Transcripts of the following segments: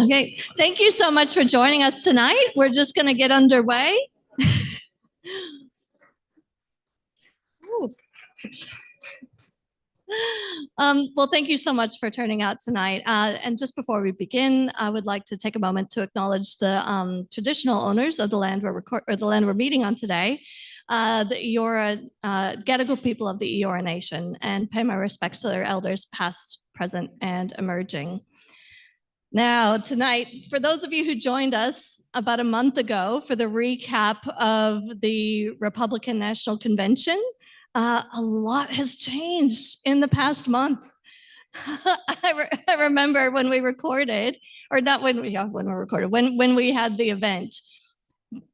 Okay, thank you so much for joining us tonight. We're just going to get underway. Well, thank you so much for turning out tonight. And just before we begin, I would like to take a moment to acknowledge the traditional owners of the land we're meeting on today, the Eora Gadigal people of the Eora Nation, and pay my respects to their elders, past, present, and emerging. Now, tonight, for those of you who joined us about a month ago for the recap of the Republican National Convention, a lot has changed in the past month. I remember when we recorded, or not when we recorded, when we had the event,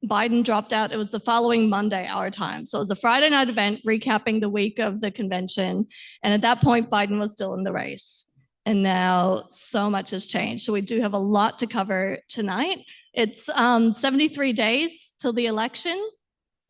Biden dropped out. It was the following Monday, our time. So it was a Friday night event recapping the week of the convention. And at that point, Biden was still in the race. And now so much has changed. So we do have a lot to cover tonight. It's 73 days till the election.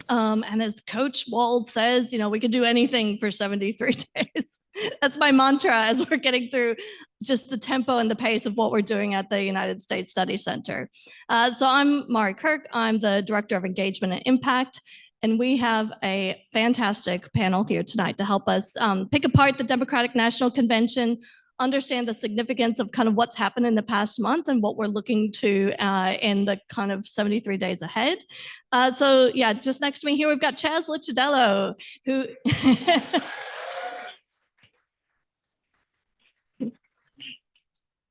And as Coach Walz says, you know, we could do anything for 73 days. That's my mantra as we're getting through just the tempo and the pace of what we're doing at the United States Study Center. So I'm Mari Koeck. I'm the Director of Engagement and Impact. And we have a fantastic panel here tonight to help us pick apart the Democratic National Convention, understand the significance of kind of what's happened in the past month and what we're looking to in the kind of 73 days ahead. So yeah, just next to me here, we've got Chas Licciardello, who...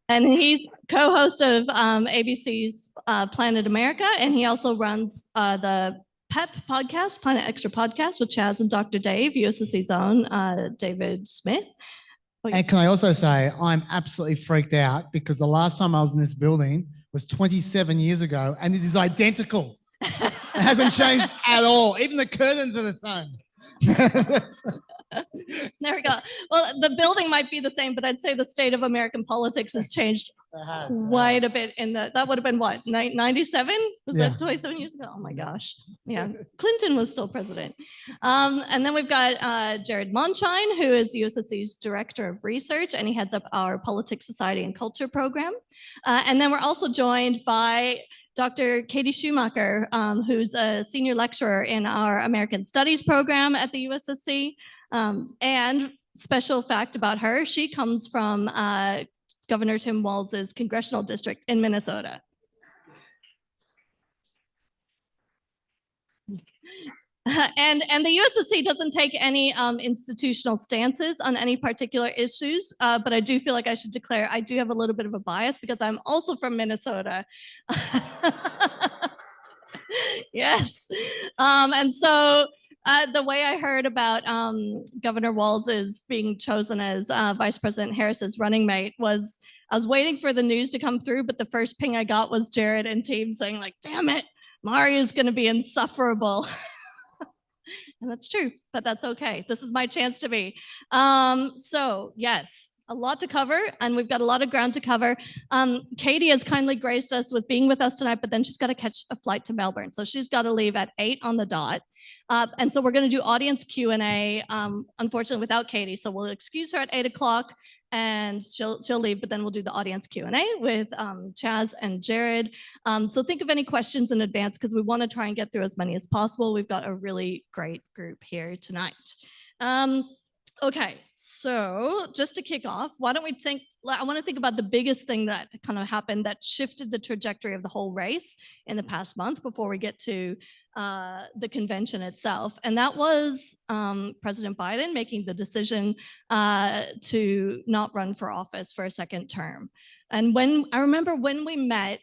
and he's co-host of ABC's Planet America, and he also runs the PEP podcast, Planet Extra podcast, with Chas and Dr. Dave, USSC's own David Smith. And can I also say, I'm absolutely freaked out because the last time I was in this building was 27 years ago, and it is identical. It hasn't changed at all. Even the curtains are the same. There we go. Well, the building might be the same, but I'd say the state of American politics has changed quite a bit in that would have been what, 97? Was that 27 years ago? Oh my gosh. Yeah, Clinton was still president. And then we've got Jared Mondschein, who is USSC's Director of Research, and he heads up our Politics, Society, and Culture program. And then we're also joined by Dr. Katie Schumaker, who's a Senior Lecturer in our American Studies program at the USSC. And special fact about her, she comes from Governor Tim Walz's congressional district in Minnesota. And the USSC doesn't take any institutional stances on any particular issues, but I do feel like I should declare I do have a little bit of a bias because I'm also from Minnesota. Yes. And so the way I heard about Governor Walz is being chosen as Vice President Harris's running mate was I was waiting for the news to come through, but the first ping I got was Jared and team saying like, damn it, Mari is going to be insufferable. And that's true, but that's okay. This is my chance to be. So yes, a lot to cover, and we've got a lot of ground to cover. Katie has kindly graced us with being with us tonight, but then she's got to catch a flight to Melbourne. So she's got to leave at 8 on the dot. And so we're going to do audience Q&A, unfortunately, without Katie. So we'll excuse her at 8 o'clock, and she'll leave, but then we'll do the audience Q&A with Chas and Jared. So think of any questions in advance because we want to try and get through as many as possible. We've got a really great group here tonight. Okay, so just to kick off, why don't we I want to think about the biggest thing that kind of happened that shifted the trajectory of the whole race in the past month before we get to the convention itself. And that was President Biden making the decision to not run for office for a second term. And I remember when we met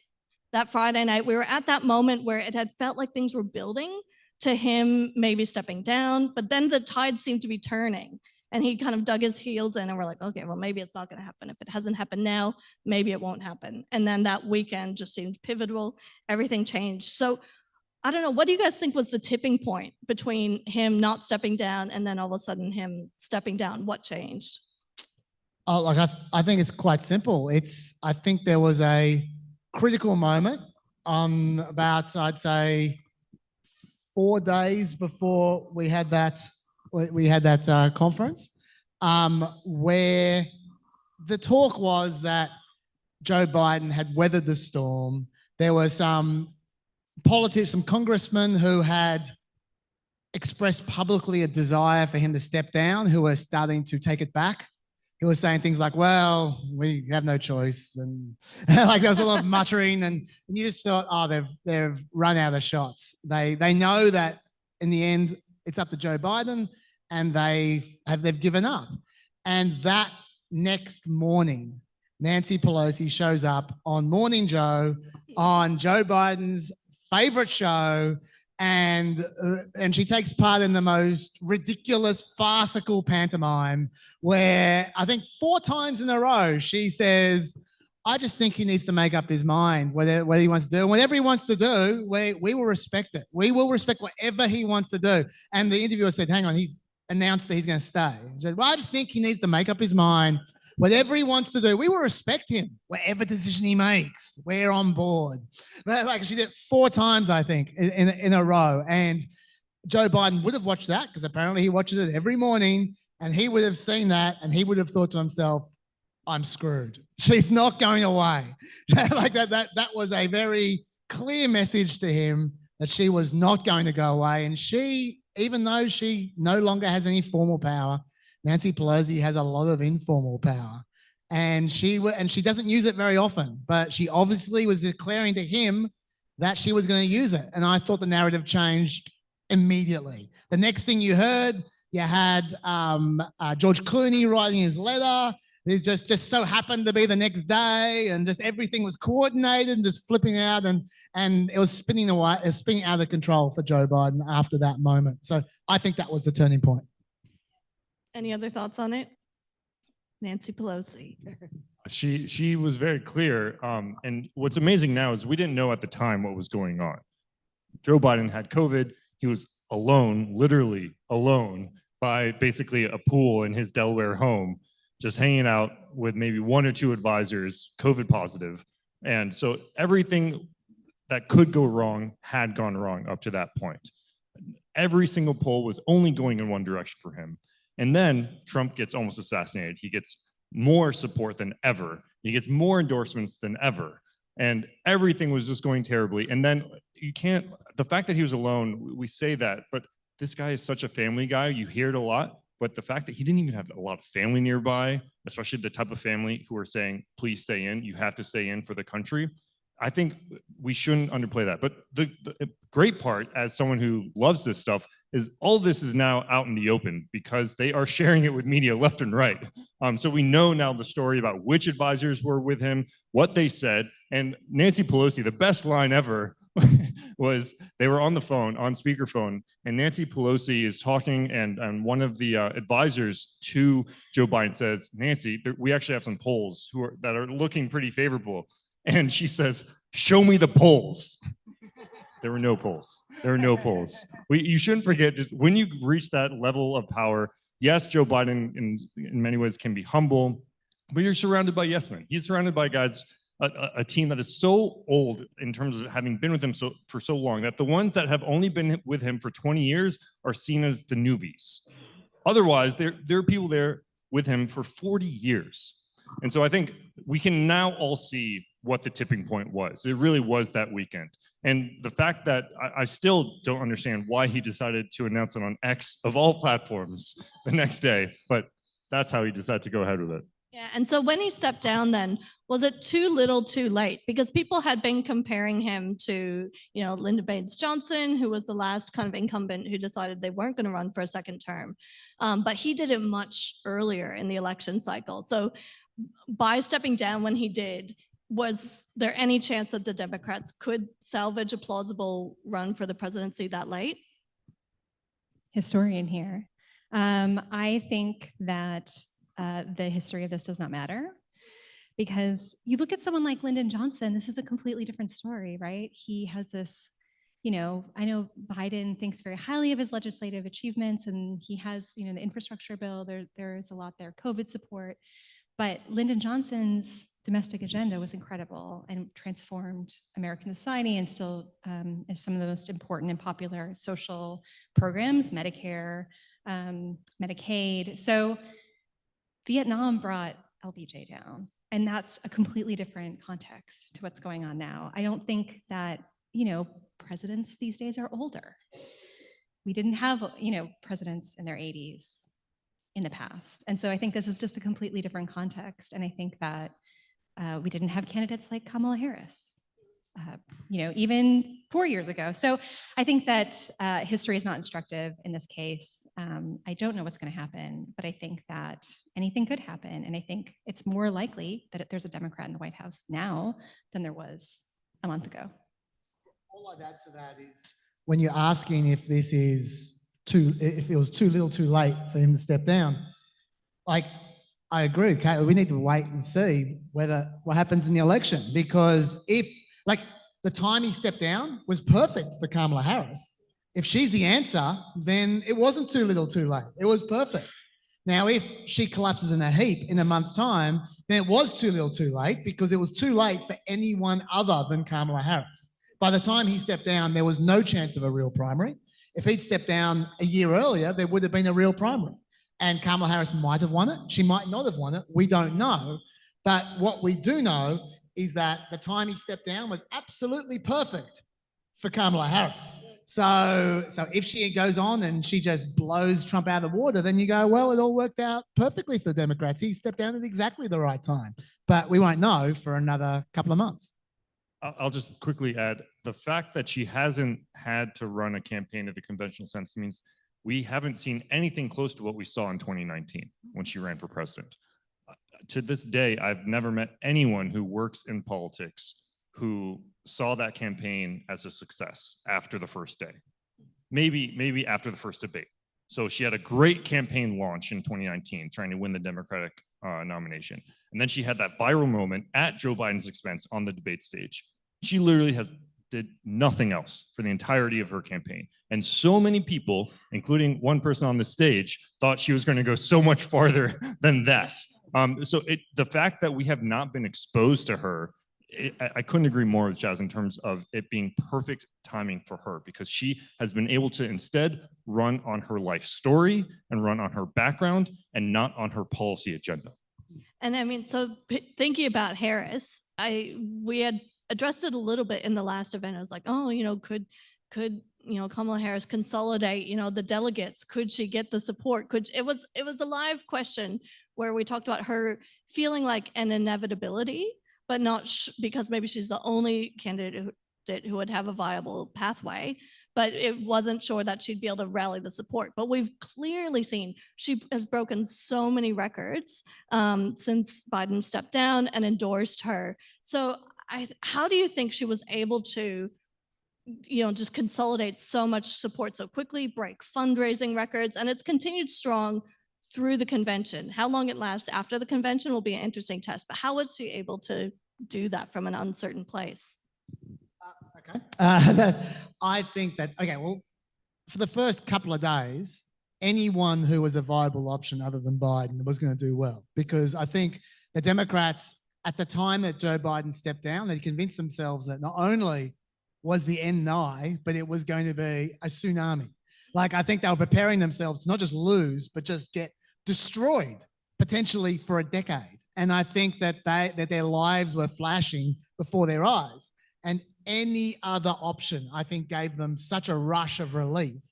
that Friday night, we were at that moment where it had felt like things were building to him maybe stepping down, but then the tide seemed to be turning. And he kind of dug his heels in and we're like, okay, well, maybe it's not going to happen. If it hasn't happened now, maybe it won't happen. And then that weekend just seemed pivotal. Everything changed. So I don't know, what do you guys think was the tipping point between him not stepping down and then all of a sudden him stepping down? What changed? Oh, like I think it's quite simple. I think there was a critical moment on about, I'd say, 4 days before we had that conference, where the talk was that Joe Biden had weathered the storm. There were some politicians, some congressmen who had expressed publicly a desire for him to step down, who were starting to take it back. He was saying things like, well, we have no choice. And like there was a lot of muttering, and you just thought, oh, they've run out of shots. They know that in the end, it's up to Joe Biden, and they've given up. And that next morning, Nancy Pelosi shows up on Morning Joe, on Joe Biden's favorite show, and she takes part in the most ridiculous, farcical pantomime where I think 4 times in a row she says, I just think he needs to make up his mind whether he wants to do. Whatever he wants to do, we will respect it. We will respect whatever he wants to do. And the interviewer said, hang on, he's announced that he's going to stay. She said, well, I just think he needs to make up his mind. Whatever he wants to do, we will respect him. Whatever decision he makes, we're on board. But like she did 4 times, I think, in a row. And Joe Biden would have watched that because apparently he watches it every morning, and he would have seen that, and he would have thought to himself, I'm screwed. She's not going away. Like that was a very clear message to him that she was not going to go away. And she, even though she no longer has any formal power, Nancy Pelosi has a lot of informal power, and she doesn't use it very often, but she obviously was declaring to him that she was going to use it. And I thought the narrative changed immediately. The next thing you heard, you had George Clooney writing his letter. It just so happened to be the next day, and just everything was coordinated and just flipping out, and it was spinning away, it was spinning out of control for Joe Biden after that moment. So I think that was the turning point. Any other thoughts on it? Nancy Pelosi. She was very clear. And what's amazing now is we didn't know at the time what was going on. Joe Biden had COVID. He was alone, literally alone, by basically a pool in his Delaware home, just hanging out with maybe 1 or 2 advisors, COVID positive. And so everything that could go wrong had gone wrong up to that point. Every single poll was only going in one direction for him. And then Trump gets almost assassinated. He gets more support than ever. He gets more endorsements than ever. And everything was just going terribly. And then the fact that he was alone, we say that, but this guy is such a family guy. You hear it a lot. But the fact that he didn't even have a lot of family nearby, especially the type of family who are saying, please stay in, you have to stay in for the country. I think we shouldn't underplay that. But the great part, as someone who loves this stuff, is all this is now out in the open because they are sharing it with media left and right. So we know now the story about which advisors were with him, what they said. And Nancy Pelosi, the best line ever was they were on the phone, on speakerphone, and Nancy Pelosi is talking, and one of the advisors to Joe Biden says, Nancy, we actually have some polls that are looking pretty favorable. And she says, show me the polls. There were no polls. There were no polls. You shouldn't forget, just when you reach that level of power, yes, Joe Biden in many ways can be humble, but you're surrounded by yes men. He's surrounded by guys, a team that is so old in terms of having been with him for so long that the ones that have only been with him for 20 years are seen as the newbies. Otherwise, there are people there with him for 40 years. And so I think we can now all see what the tipping point was. It really was that weekend. And the fact that I still don't understand why he decided to announce it on X of all platforms the next day, but that's how he decided to go ahead with it. Yeah, and so when he stepped down then, was it too little too late? Because people had been comparing him to, Lyndon Baines Johnson, who was the last kind of incumbent who decided they weren't going to run for a second term. But he did it much earlier in the election cycle. So by stepping down when he did, was there any chance that the Democrats could salvage a plausible run for the presidency that late? Historian here. I think that the history of this does not matter, because you look at someone like Lyndon Johnson, this is a completely different story, right? He has this, I know Biden thinks very highly of his legislative achievements, and he has, the infrastructure bill, there's a lot there, COVID support, but Lyndon Johnson's domestic agenda was incredible and transformed American society, and still is some of the most important and popular social programs, Medicare, Medicaid. So Vietnam brought LBJ down. And that's a completely different context to what's going on now. I don't think that, presidents these days are older. We didn't have, presidents in their 80s in the past. And so I think this is just a completely different context. And I think that we didn't have candidates like Kamala Harris, even 4 years ago. So I think that history is not instructive in this case. I don't know what's going to happen, but I think that anything could happen. And I think it's more likely that there's a Democrat in the White House now than there was a month ago. All I'd add to that is when you're asking if this is if it was too little too late for him to step down, like, I agree with Kate, we need to wait and see what happens in the election, because if, like, the time he stepped down was perfect for Kamala Harris. If she's the answer, then it wasn't too little too late. It was perfect. Now, if she collapses in a heap in a month's time, then it was too little too late, because it was too late for anyone other than Kamala Harris. By the time he stepped down, there was no chance of a real primary. If he'd stepped down a year earlier, there would have been a real primary. And Kamala Harris might have won it. She might not have won it. We don't know. But what we do know is that the time he stepped down was absolutely perfect for Kamala Harris. So if she goes on and she just blows Trump out of the water, then you go, well, it all worked out perfectly for the Democrats. He stepped down at exactly the right time. But we won't know for another couple of months. I'll just quickly add, the fact that she hasn't had to run a campaign in the conventional sense means we haven't seen anything close to what we saw in 2019 when she ran for president. To this day, I've never met anyone who works in politics who saw that campaign as a success after the first day, maybe after the first debate. So she had a great campaign launch in 2019, trying to win the Democratic nomination. And then she had that viral moment at Joe Biden's expense on the debate stage. She literally did nothing else for the entirety of her campaign. And so many people, including one person on the stage, thought she was going to go so much farther than that. The fact that we have not been exposed to her, I couldn't agree more with Chas in terms of it being perfect timing for her, because she has been able to instead run on her life story and run on her background and not on her policy agenda. And I mean, so thinking about Harris, we had addressed it a little bit in the last event. I was like, oh, could Kamala Harris consolidate, the delegates? Could she get the support? It was a live question where we talked about her feeling like an inevitability, but not because maybe she's the only candidate who would have a viable pathway, but it wasn't sure that she'd be able to rally the support. But we've clearly seen she has broken so many records since Biden stepped down and endorsed her. So how do you think she was able to, just consolidate so much support so quickly, break fundraising records, and it's continued strong through the convention? How long it lasts after the convention will be an interesting test, but how was she able to do that from an uncertain place? Okay. I think that, well, for the first couple of days, anyone who was a viable option other than Biden was going to do well, because I think the Democrats, at the time that Joe Biden stepped down, they convinced themselves that not only was the end nigh, but it was going to be a tsunami. Like, I think they were preparing themselves to not just lose, but just get destroyed, potentially for a decade. And I think that their lives were flashing before their eyes. And any other option, I think, gave them such a rush of relief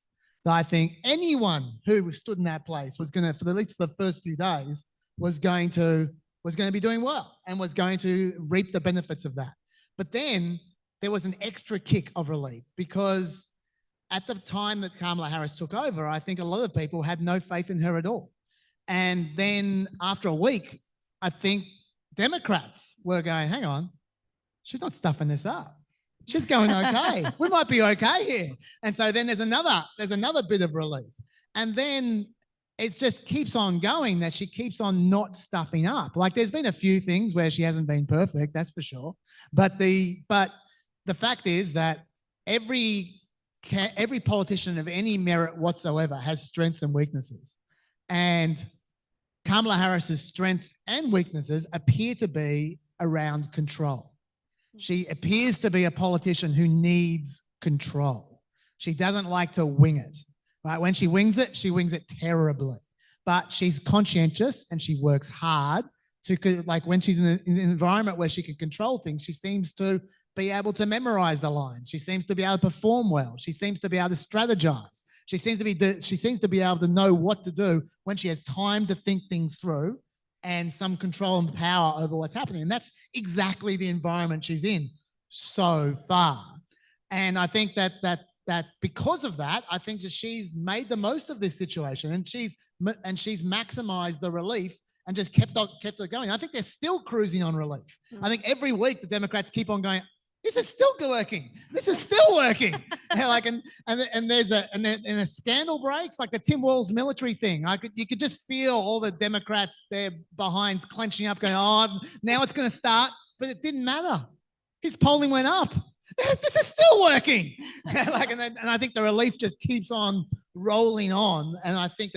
that I think anyone who stood in that place was going to, for at least for the first few days, was going to be doing well and was going to reap the benefits of that. But then there was an extra kick of relief, because at the time that Kamala Harris took over, I think a lot of people had no faith in her at all. And then after a week, I think Democrats were going, hang on, she's not stuffing this up. She's going okay. We might be okay here. And so then there's another bit of relief. And then it just keeps on going, that she keeps on not stuffing up. Like, there's been a few things where she hasn't been perfect, that's for sure. But the fact is that every politician of any merit whatsoever has strengths and weaknesses. And Kamala Harris's strengths and weaknesses appear to be around control. She appears to be a politician who needs control. She doesn't like to wing it. Right? When she wings it terribly. But she's conscientious and she works hard like when she's in an environment where she can control things, she seems to be able to memorize the lines. She seems to be able to perform well. She seems to be able to strategize. She seems to be able to know what to do when she has time to think things through and some control and power over what's happening. And that's exactly the environment she's in so far. And I think that because of that, I think that she's made the most of this situation, and she's maximized the relief and just kept it going. I think they're still cruising on relief. I think every week the Democrats keep on going, this is still working. This is still working. And there's a scandal breaks, like the Tim Walz military thing. You could just feel all the Democrats, their behinds clenching up, going, oh, now it's going to start. But it didn't matter. His polling went up. This is still working. And I think the relief just keeps on rolling on. And I think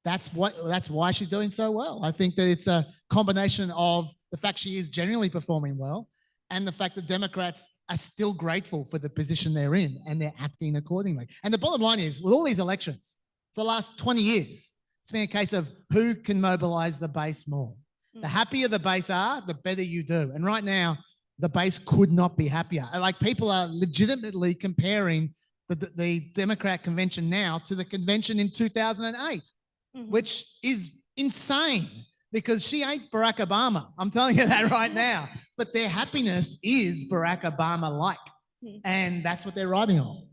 that's why she's doing so well. I think that it's a combination of the fact she is generally performing well, and the fact that Democrats are still grateful for the position they're in and they're acting accordingly. And the bottom line is, with all these elections for the last 20 years, it's been a case of who can mobilize the base more. The happier the base are, the better you do. And right now, the base could not be happier. Like, people are legitimately comparing the Democrat convention now to the convention in 2008, which is insane, because she ain't Barack Obama. I'm telling you that right now. But their happiness is Barack Obama-like. And that's what they're riding on.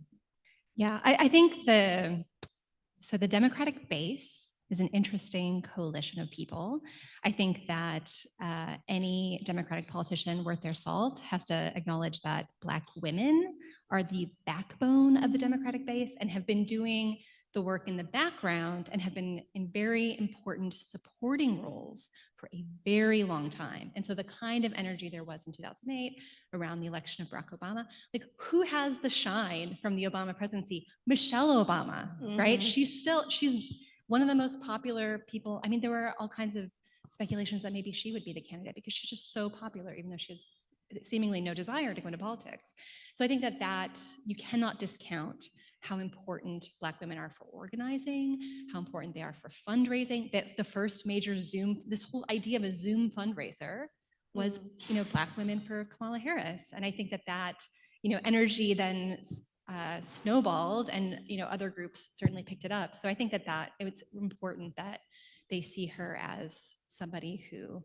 Yeah, I think the Democratic base is an interesting coalition of people. I think that any Democratic politician worth their salt has to acknowledge that Black women are the backbone of the Democratic base and have been doing the work in the background and have been in very important supporting roles for a very long time. And so the kind of energy there was in 2008 around the election of Barack Obama, like, who has the shine from the Obama presidency? Michelle Obama, right? She's one of the most popular people. I mean, there were all kinds of speculations that maybe she would be the candidate because she's just so popular, even though she has seemingly no desire to go into politics. So I think that you cannot discount how important Black women are for organizing, how important they are for fundraising. That the first major Zoom, this whole idea of a Zoom fundraiser was, Black women for Kamala Harris. And I think that energy then snowballed, and other groups certainly picked it up. So I think that it's important that they see her as somebody who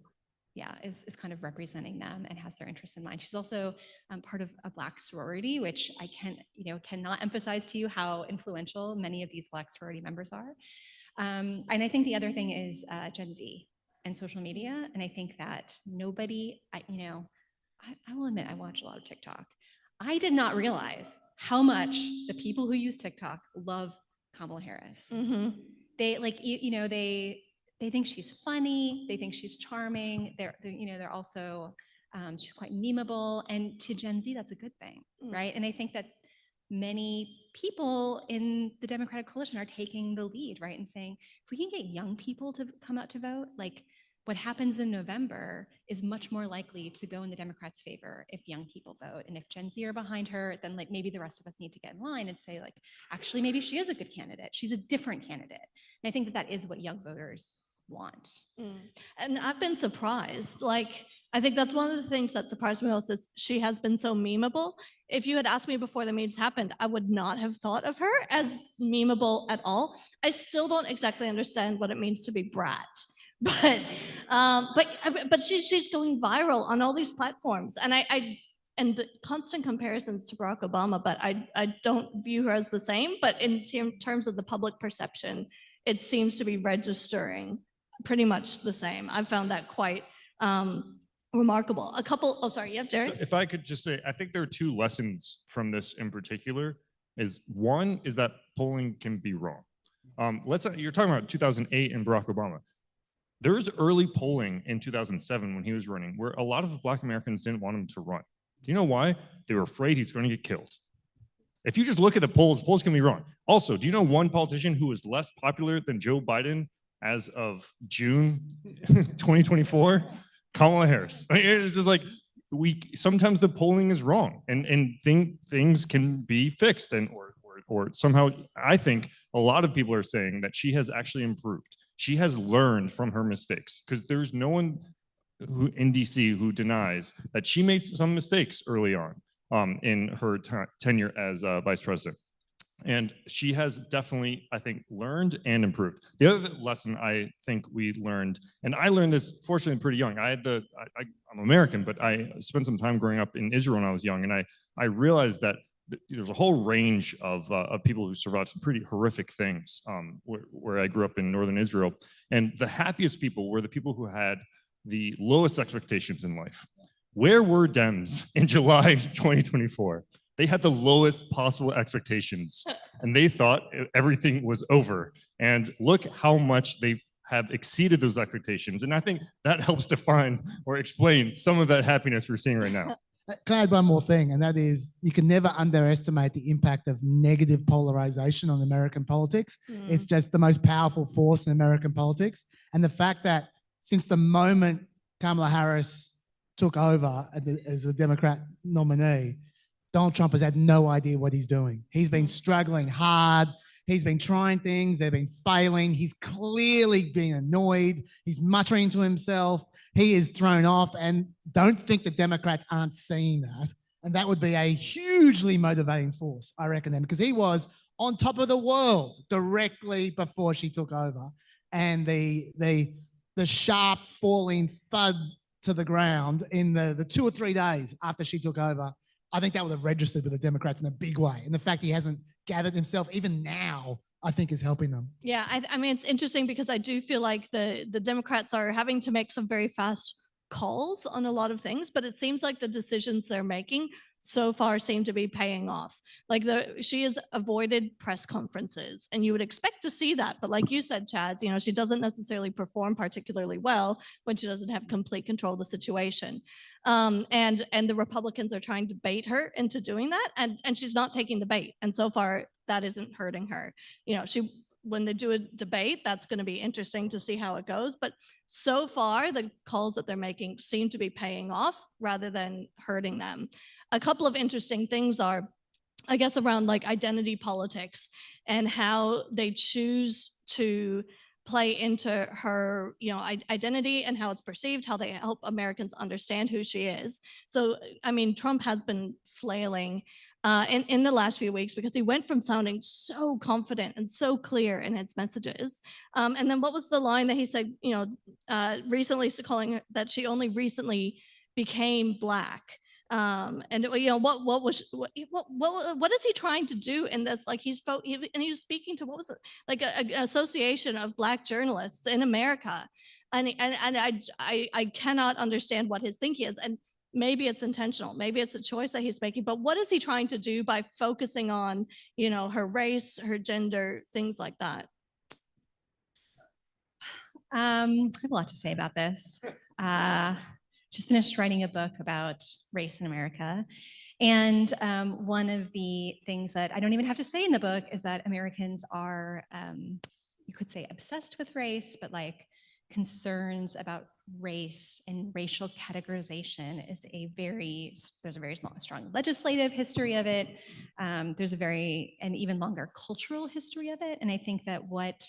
is kind of representing them and has their interests in mind. She's also part of a Black sorority, which I cannot emphasize to you how influential many of these Black sorority members are. And I think the other thing is Gen Z and social media. And I think that I will admit, I watch a lot of TikTok. I did not realize how much the people who use TikTok love Kamala Harris. They think she's funny. They think she's charming. They're also, she's quite memeable. And to Gen Z, that's a good thing, right? And I think that many people in the Democratic coalition are taking the lead, right? And saying, if we can get young people to come out to vote, like, what happens in November is much more likely to go in the Democrats' favor if young people vote. And if Gen Z are behind her, then maybe the rest of us need to get in line and say, actually, maybe she is a good candidate. She's a different candidate. And I think that is what young voters want. And I've been surprised. I think that's one of the things that surprised me most, is she has been so memeable. If you had asked me before the memes happened, I would not have thought of her as memeable at all. I still don't exactly understand what it means to be brat. But she's going viral on all these platforms, and and the constant comparisons to Barack Obama. But I don't view her as the same. But in terms of the public perception, it seems to be registering pretty much the same. I found that quite remarkable. Oh, sorry, yeah, Jared. If I could just say, I think there are two lessons from this in particular. One is that polling can be wrong. You're talking about 2008 and Barack Obama. There was early polling in 2007 when he was running where a lot of Black Americans didn't want him to run. Do you know why? They were afraid he's going to get killed. If you just look at the polls can be wrong. Also, do you know one politician who is less popular than Joe Biden as of June 2024? Kamala Harris. It's just sometimes the polling is wrong, and things can be fixed, or somehow I think a lot of people are saying that she has actually improved. She has learned from her mistakes, because there's no one who in DC who denies that she made some mistakes early on in her tenure as vice president. And she has definitely, I think, learned and improved. The other lesson I think we learned, and I learned this fortunately pretty young. I'm American, but I spent some time growing up in Israel when I was young, and I realized that there's a whole range of people who survived some pretty horrific things where I grew up in northern Israel. And the happiest people were the people who had the lowest expectations in life. Where were Dems in July 2024? They had the lowest possible expectations, and they thought everything was over. And look how much they have exceeded those expectations. And I think that helps define or explain some of that happiness we're seeing right now. Can I add one more thing? And that is, you can never underestimate the impact of negative polarization on American politics. It's just the most powerful force in American politics. And the fact that since the moment Kamala Harris took over as the Democrat nominee, Donald Trump has had no idea what he's doing. He's been struggling hard. He's been trying things. They've been failing. He's clearly been annoyed. He's muttering to himself. He is thrown off, and don't think the Democrats aren't seeing that. And that would be a hugely motivating force, I reckon, then, because he was on top of the world directly before she took over. And the sharp falling thud to the ground in the 2 or 3 days after she took over, I think that would have registered with the Democrats in a big way. And the fact he hasn't gathered himself even now, I think, is helping them. Yeah, I mean, it's interesting because I do feel like the Democrats are having to make some very fast calls on a lot of things, but it seems like the decisions they're making so far seem to be paying off. Like she has avoided press conferences, and you would expect to see that. But like you said, Chaz, she doesn't necessarily perform particularly well when she doesn't have complete control of the situation. And the Republicans are trying to bait her into doing that, and she's not taking the bait. And so far, that isn't hurting her. When they do a debate, that's going to be interesting to see how it goes. But so far, the calls that they're making seem to be paying off rather than hurting them. A couple of interesting things are, I guess, around like identity politics and how they choose to play into her, identity and how it's perceived, how they help Americans understand who she is. So, I mean, Trump has been flailing in the last few weeks because he went from sounding so confident and so clear in his messages. And then what was the line that he said, recently calling her that she only recently became Black? What is he trying to do in this? Like he was speaking to, what was it, like an association of Black journalists in America, and I cannot understand what his thinking is. And maybe it's intentional, maybe it's a choice that he's making, but what is he trying to do by focusing on, her race, her gender, things like that? I have a lot to say about this. Just finished writing a book about race in America. And one of the things that I don't even have to say in the book is that Americans are, you could say, obsessed with race, but like concerns about race and racial categorization is there's a very strong legislative history of it. There's an even longer cultural history of it. And I think that what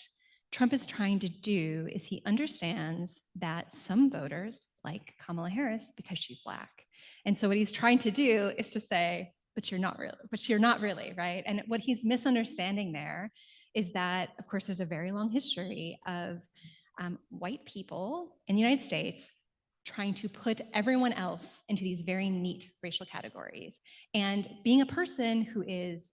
Trump is trying to do is he understands that some voters like Kamala Harris because she's Black. And so what he's trying to do is to say, but you're not really, right? And what he's misunderstanding there is that, of course, there's a very long history of white people in the United States trying to put everyone else into these very neat racial categories. And being a person who is,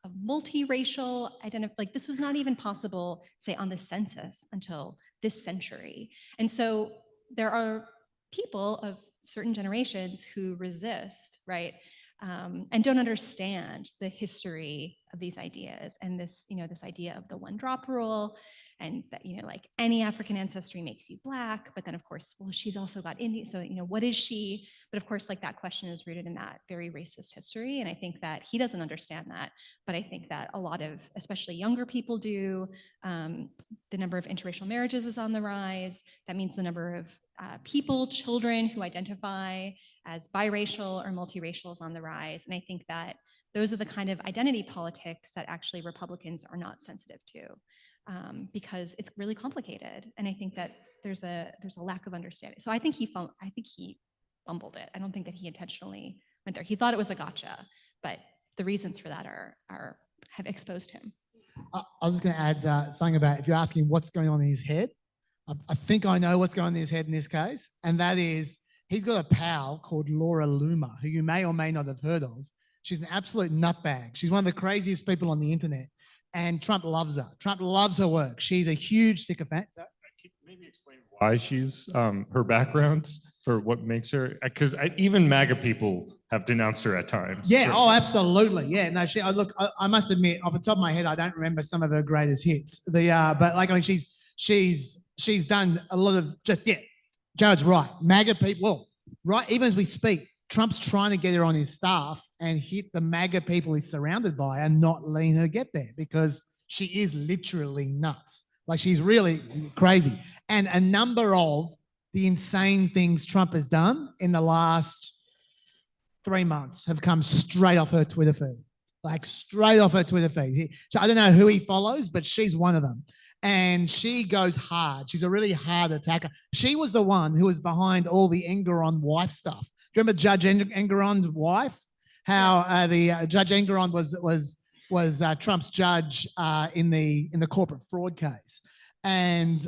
a multiracial identity, like this was not even possible, say, on the census until this century. And so there are people of certain generations who resist, right? And don't understand the history of these ideas and this, this idea of the one drop rule, and that, like any African ancestry makes you Black, but then of course, well, she's also got Indian, so, what is she? But of course, like that question is rooted in that very racist history. And I think that he doesn't understand that, but I think that a lot of, especially younger people do. The number of interracial marriages is on the rise. That means the number of children who identify as biracial or multiracial is on the rise. And I think that those are the kind of identity politics that actually Republicans are not sensitive to. because it's really complicated. And I think that there's a lack of understanding. So I think he fumbled it. I don't think that he intentionally went there. He thought it was a gotcha, but the reasons for that have exposed him. I was just going to add something about, if you're asking what's going on in his head, I think I know what's going on in his head in this case, and that is he's got a pal called Laura Loomer, who you may or may not have heard of. She's an absolute nutbag. She's one of the craziest people on the internet, and Trump loves her. Trump loves her work. She's a huge sycophant. So, maybe explain why she's her background for what makes her, because even MAGA people have denounced her at times. Yeah. Oh, absolutely. Yeah. No, I must admit, off the top of my head, I don't remember some of her greatest hits. But like, I mean, she's done a lot of Jared's right. MAGA people, well, right. Even as we speak, Trump's trying to get her on his staff and hit the MAGA people he's surrounded by and not letting her get there, because she is literally nuts. Like, she's really crazy. And a number of the insane things Trump has done in the last 3 months have come straight off her Twitter feed. Like, straight off her Twitter feed. So I don't know who he follows, but she's one of them. And she goes hard. She's a really hard attacker. She was the one who was behind all the Engoron wife stuff. Do you remember Judge Engoron's wife? How the Judge Engoron was Trump's judge in the corporate fraud case, and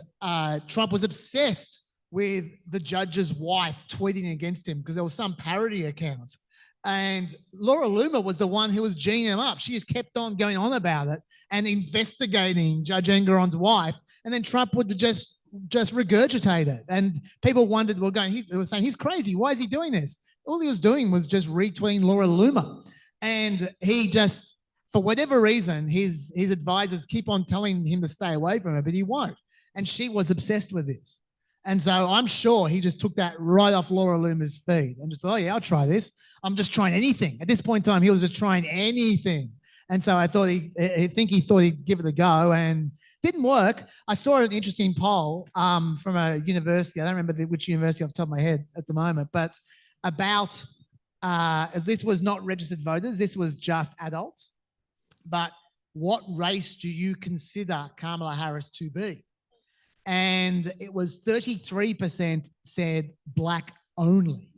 Trump was obsessed with the judge's wife tweeting against him because there was some parody account, and Laura Loomer was the one who was geeing him up. She just kept on going on about it and investigating Judge Engoron's wife, and then Trump would just regurgitate it, and people wondered, they were saying, he's crazy. Why is he doing this? All he was doing was just retweeting Laura Loomer, and he just, for whatever reason, his advisors keep on telling him to stay away from her, but he won't. And she was obsessed with this. And so I'm sure he just took that right off Laura Loomer's feed and just thought, oh yeah, I'll try this. I'm just trying anything. At this point in time, he was just trying anything. And so I thought he thought he'd give it a go, and didn't work. I saw an interesting poll from a university. I don't remember which university off the top of my head at the moment, but about, this was not registered voters, this was just adults. But what race do you consider Kamala Harris to be? And it was 33% said black only,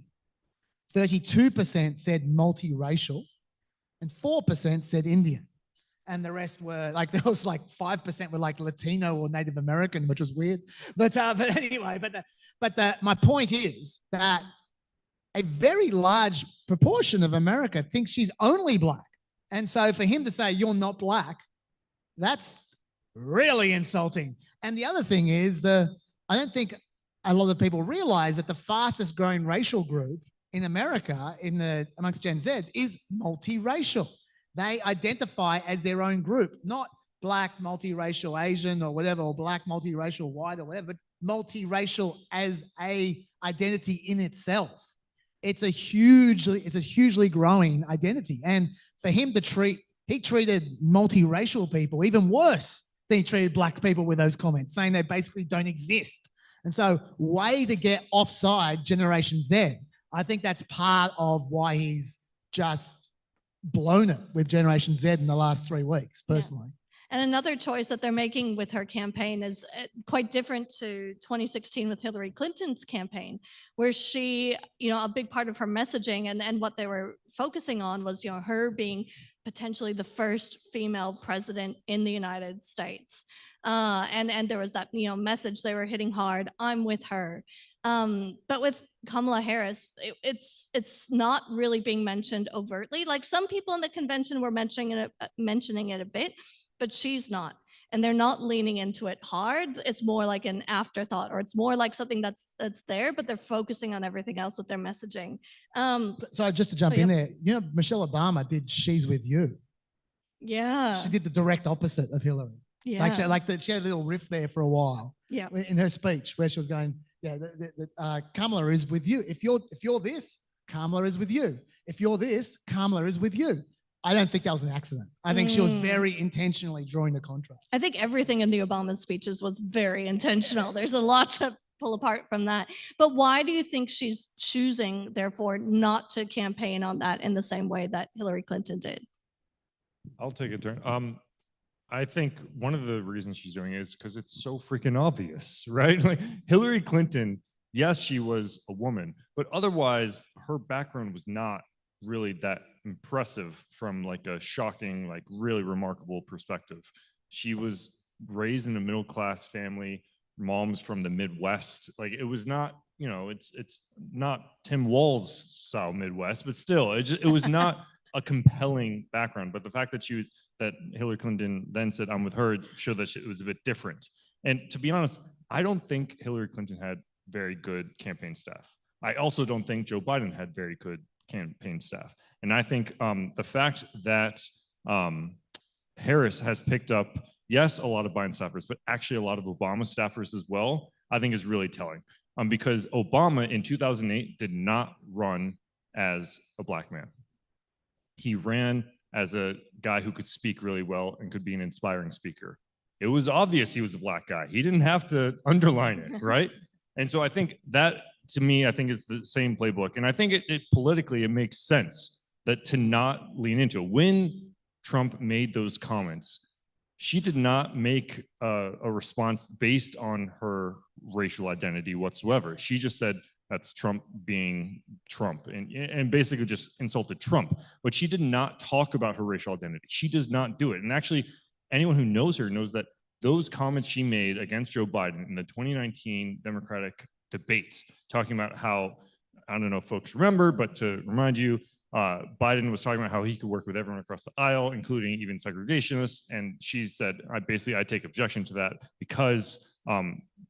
32% said multiracial, and 4% said Indian. And the rest were like, there was like 5% were like Latino or Native American, which was weird. But anyway, my point is that a very large proportion of America thinks she's only black. And so for him to say you're not black, that's really insulting. And the other thing is I don't think a lot of people realize that the fastest growing racial group in America amongst Gen Zs is multiracial. They identify as their own group, not black, multiracial Asian or whatever, or black, multiracial white or whatever, but multiracial as a identity in itself. It's a hugely growing identity. And for him he treated multiracial people even worse than he treated black people with those comments, saying they basically don't exist. And so, way to get offside Generation Z. I think that's part of why he's just blown it with Generation Z in the last 3 weeks, personally. And another choice that they're making with her campaign is quite different to 2016 with Hillary Clinton's campaign, where she, a big part of her messaging and what they were focusing on was, her being potentially the first female president in the United States. And there was that, message they were hitting hard, I'm with her. But with Kamala Harris, it's not really being mentioned overtly. Like, some people in the convention were mentioning it a bit, but she's not. And they're not leaning into it hard. It's more like an afterthought, or it's more like something that's there, but they're focusing on everything else with their messaging. So just to jump in there, Michelle Obama did She's With You. Yeah. She did the direct opposite of Hillary. Yeah. She had a little riff there for a while. Yeah. In her speech where she was going, Kamala is with you. If you're this, Kamala is with you. If you're this, Kamala is with you. I don't think that was an accident. I think she was very intentionally drawing the contrast. I think everything in the Obama speeches was very intentional. There's a lot to pull apart from that. But why do you think she's choosing, therefore, not to campaign on that in the same way that Hillary Clinton did? I'll take a turn. I think one of the reasons she's doing it is because it's so freaking obvious, right? Like Hillary Clinton, yes, she was a woman, but otherwise her background was not really that impressive from like a shocking, like really remarkable perspective. She was raised in a middle-class family, mom's from the Midwest. Like it was not, you know, it's not Tim Walz style Midwest, but still, it was not a compelling background. But the fact that Hillary Clinton then said I'm with her showed that it was a bit different. And to be honest, I don't think Hillary Clinton had very good campaign staff. I also don't think Joe Biden had very good campaign staff. And I think the fact that Harris has picked up, yes, a lot of Biden staffers, but actually a lot of Obama staffers as well, I think is really telling. Because Obama in 2008 did not run as a black man. He ran as a guy who could speak really well and could be an inspiring speaker. It was obvious he was a black guy. He didn't have to underline it, right? And so I think that, to me, I think is the same playbook. And I think it politically, it makes sense that to not lean into it. When Trump made those comments, she did not make a response based on her racial identity whatsoever. She just said, that's Trump being Trump, and basically just insulted Trump. But she did not talk about her racial identity. She does not do it. And actually, anyone who knows her knows that those comments she made against Joe Biden in the 2019 Democratic debate, talking about how, I don't know if folks remember, but to remind you, Biden was talking about how he could work with everyone across the aisle, including even segregationists. And she said, I take objection to that because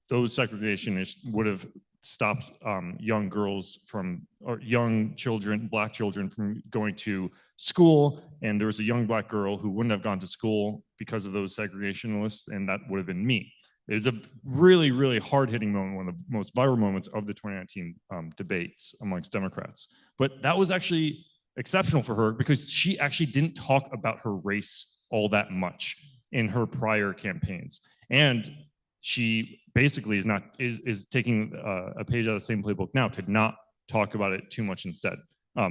those segregationists would have stopped young girls from, or young children, black children from going to school. And there was a young black girl who wouldn't have gone to school because of those segregationists, and that would have been me. It was a really, really hard-hitting moment, one of the most viral moments of the 2019 debates amongst Democrats. But that was actually exceptional for her because she actually didn't talk about her race all that much in her prior campaigns. And she basically is taking a page out of the same playbook now to not talk about it too much instead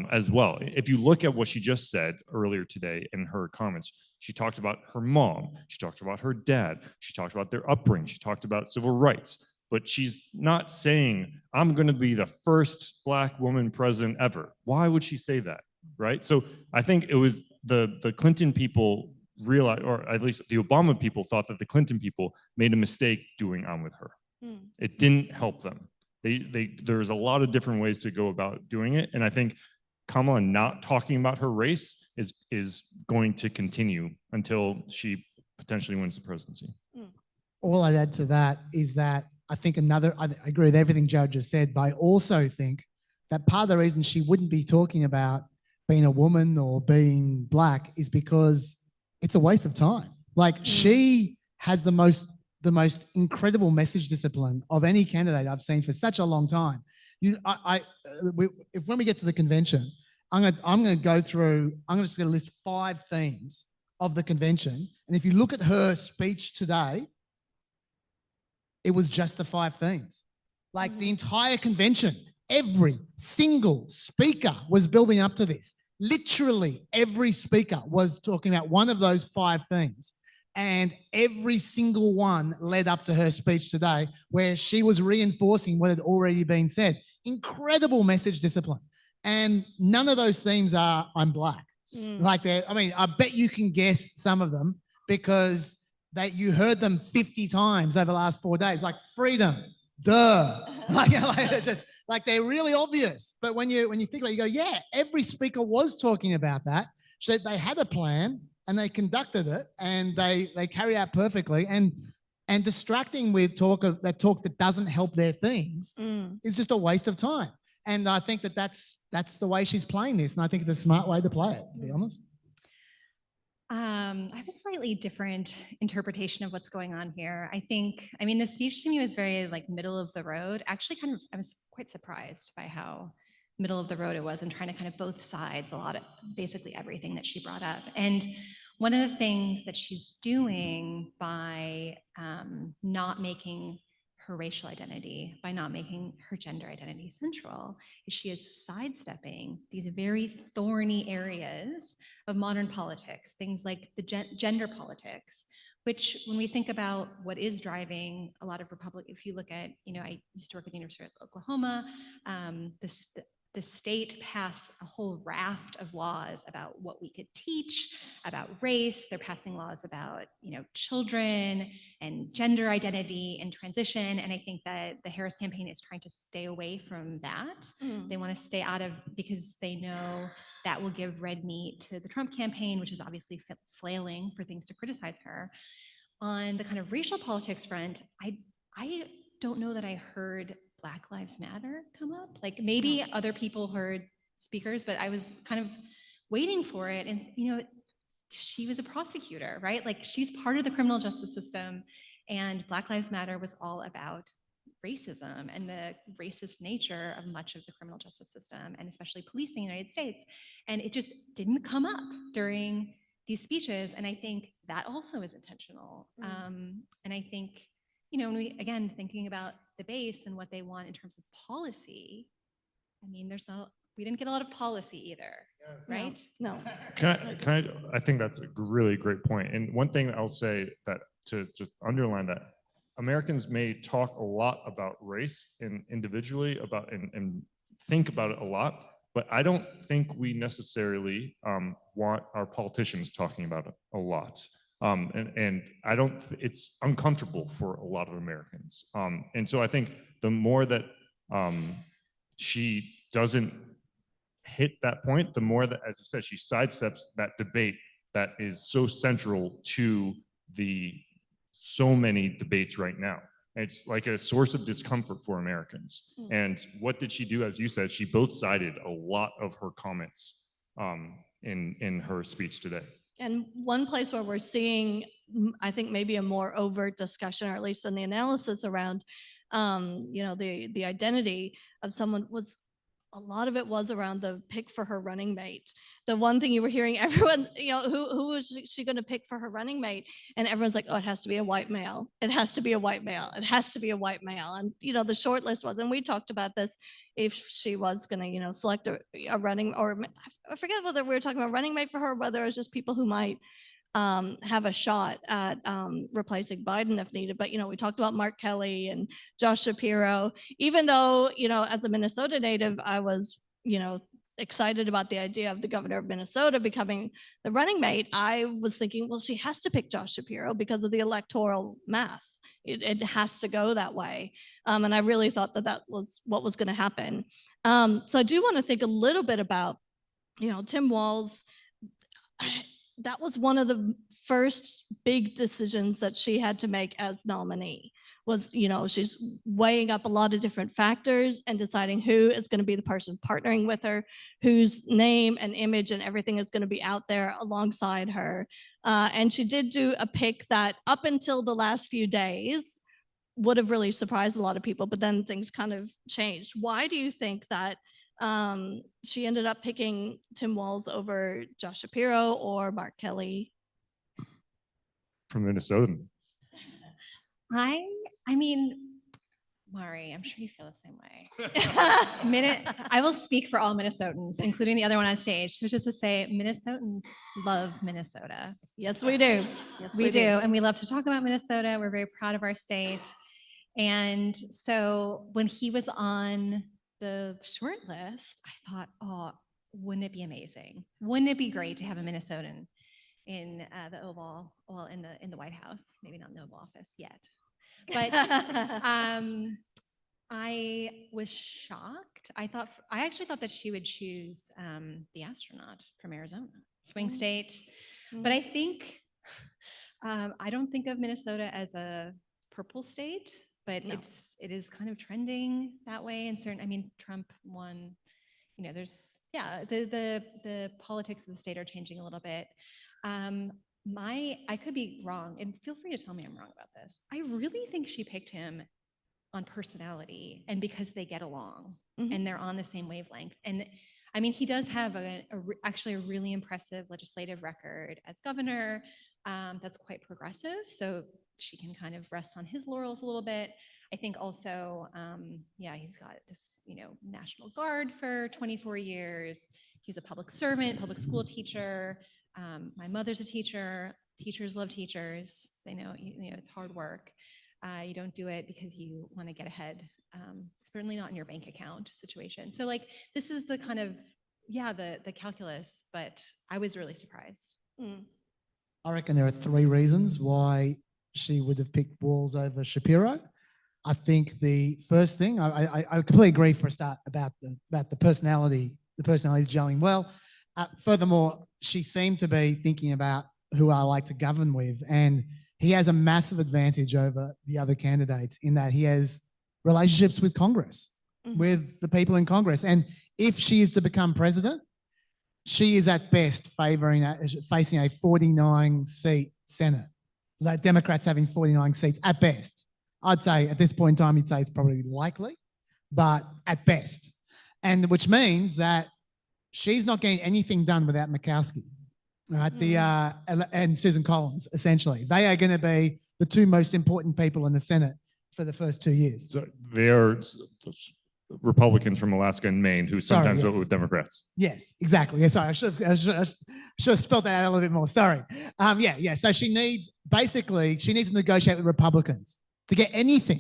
as well. If you look at what she just said earlier today in her comments, she talked about her mom, she talked about her dad, she talked about their upbringing, she talked about civil rights, but she's not saying, I'm going to be the first black woman president ever. Why would she say that, right? So I think it was the Clinton people realized, or at least the Obama people thought that the Clinton people made a mistake doing on with her. It didn't help them. There's a lot of different ways to go about doing it. And I think Kamala not talking about her race is going to continue until she potentially wins the presidency. All I'd add to that is that I think I agree with everything Joe just said, but I also think that part of the reason she wouldn't be talking about being a woman or being black is because it's a waste of time. Like she has the most incredible message discipline of any candidate I've seen for such a long time. When we get to the convention, I'm going to go through, I'm just going to list 5 themes of the convention. And if you look at her speech today, it was just the 5 themes. Like the entire convention, every single speaker was building up to this. Literally every speaker was talking about one of those 5 themes. And every single one led up to her speech today where she was reinforcing what had already been said. Incredible message discipline. And none of those themes are I'm black. Like I bet you can guess some of them because you heard them 50 times over the last 4 days, like freedom, duh. They're really obvious. But when you think about it, you go, yeah, every speaker was talking about that. So they had a plan and they conducted it and they carried out perfectly. And distracting with talk that doesn't help their themes is just a waste of time. And I think that's the way she's playing this. And I think it's a smart way to play it, to be honest. I have a slightly different interpretation of what's going on here. The speech to me was very middle of the road. Actually, I was quite surprised by how middle of the road it was and trying to kind of both sides a lot of basically everything that she brought up. And one of the things that she's doing by not making her racial identity by not making her gender identity central. She is sidestepping these very thorny areas of modern politics, things like the gender politics, which when we think about what is driving a lot of if you look at, I used to work at the University of Oklahoma, the state passed a whole raft of laws about what we could teach, about race. They're passing laws about, children and gender identity and transition. And I think that the Harris campaign is trying to stay away from that. They want to stay out of, because they know that will give red meat to the Trump campaign, which is obviously flailing for things to criticize her. On the kind of racial politics front, I don't know that I heard Black Lives Matter come up. Like maybe other people heard speakers, but I was kind of waiting for it. And, she was a prosecutor, right? Like she's part of the criminal justice system, and Black Lives Matter was all about racism and the racist nature of much of the criminal justice system, and especially policing in the United States. And it just didn't come up during these speeches. And I think that also is intentional. And I think, when we, thinking about the base and what they want in terms of policy, I mean, we didn't get a lot of policy either, right? No. I think that's a really great point. And one thing I'll say that to just underline that, Americans may talk a lot about race and individually and think about it a lot, but I don't think we necessarily want our politicians talking about it a lot. And I don't, it's uncomfortable for a lot of Americans. And so I think the more that she doesn't hit that point, the more that, as you said, she sidesteps that debate that is so central to so many debates right now. It's like a source of discomfort for Americans. And what did she do? As you said, she both sided a lot of her comments in her speech today. And one place where we're seeing, I think, maybe a more overt discussion, or at least in the analysis around, the identity of someone, was a lot of it was around the pick for her running mate. The one thing you were hearing everyone, who was she going to pick for her running mate? And everyone's like, oh, it has to be a white male. It has to be a white male. It has to be a white male. And, the short list was, and we talked about this, if she was going to, select a running, or I forget whether we were talking about running mate for her, or whether it was just people who might have a shot at replacing Biden if needed. But, we talked about Mark Kelly and Josh Shapiro, even though, as a Minnesota native, I was, excited about the idea of the governor of Minnesota becoming the running mate. I was thinking, well, she has to pick Josh Shapiro because of the electoral math. It has to go that way. And I really thought that was what was going to happen. So I do want to think a little bit about, Tim Walz. That was one of the first big decisions that she had to make as nominee. Was, she's weighing up a lot of different factors and deciding who is going to be the person partnering with her, whose name and image and everything is going to be out there alongside her. And she did do a pick that up until the last few days would have really surprised a lot of people, but then things kind of changed. Why do you think that she ended up picking Tim Walz over Josh Shapiro or Mark Kelly? From Minnesota. I mean, Mari, I'm sure you feel the same way. I will speak for all Minnesotans, including the other one on stage, which is to say Minnesotans love Minnesota. Yes, we do. Yes, we do. And we love to talk about Minnesota. We're very proud of our state. And so when he was on the short list, I thought, oh, wouldn't it be amazing? Wouldn't it be great to have a Minnesotan in the Oval, well, in the White House, maybe not in the Oval Office yet. But I was shocked. I actually thought that she would choose the astronaut from Arizona, swing state. But I think I don't think of Minnesota as a purple state, but No. it is kind of trending that way. And Trump won. There's the politics of the state are changing a little bit. I could be wrong, and feel free to tell me I'm wrong about this. I really think she picked him on personality and because they get along and they're on the same wavelength. And he does have actually a really impressive legislative record as governor that's quite progressive. So she can kind of rest on his laurels a little bit. I think also, yeah, he's got this, National Guard for 24 years. He was a public servant, public school teacher. My mother's a teacher. Teachers love teachers. They know, it's hard work. You don't do it because you want to get ahead. Certainly not in your bank account situation. So like, this is the kind of, the calculus, but I was really surprised. I reckon there are 3 reasons why she would have picked Walz over Shapiro. I think the first thing, I completely agree for a start about the personality. The personality is gelling well. Furthermore, she seemed to be thinking about who I like to govern with, and he has a massive advantage over the other candidates in that he has relationships with Congress, with the people in Congress. And if she is to become president, she is at best facing a 49-seat Senate. Like Democrats having 49 seats at best. I'd say at this point in time, you'd say it's probably likely, but at best. And which means that she's not getting anything done without Murkowski, right? And Susan Collins, essentially. They are going to be the 2 most important people in the Senate for the first 2 years. So they are Republicans from Alaska and Maine who sometimes vote with Democrats. Yes, exactly. Yeah, sorry, I should have spelled that out a little bit more. Sorry. So she needs to negotiate with Republicans to get anything,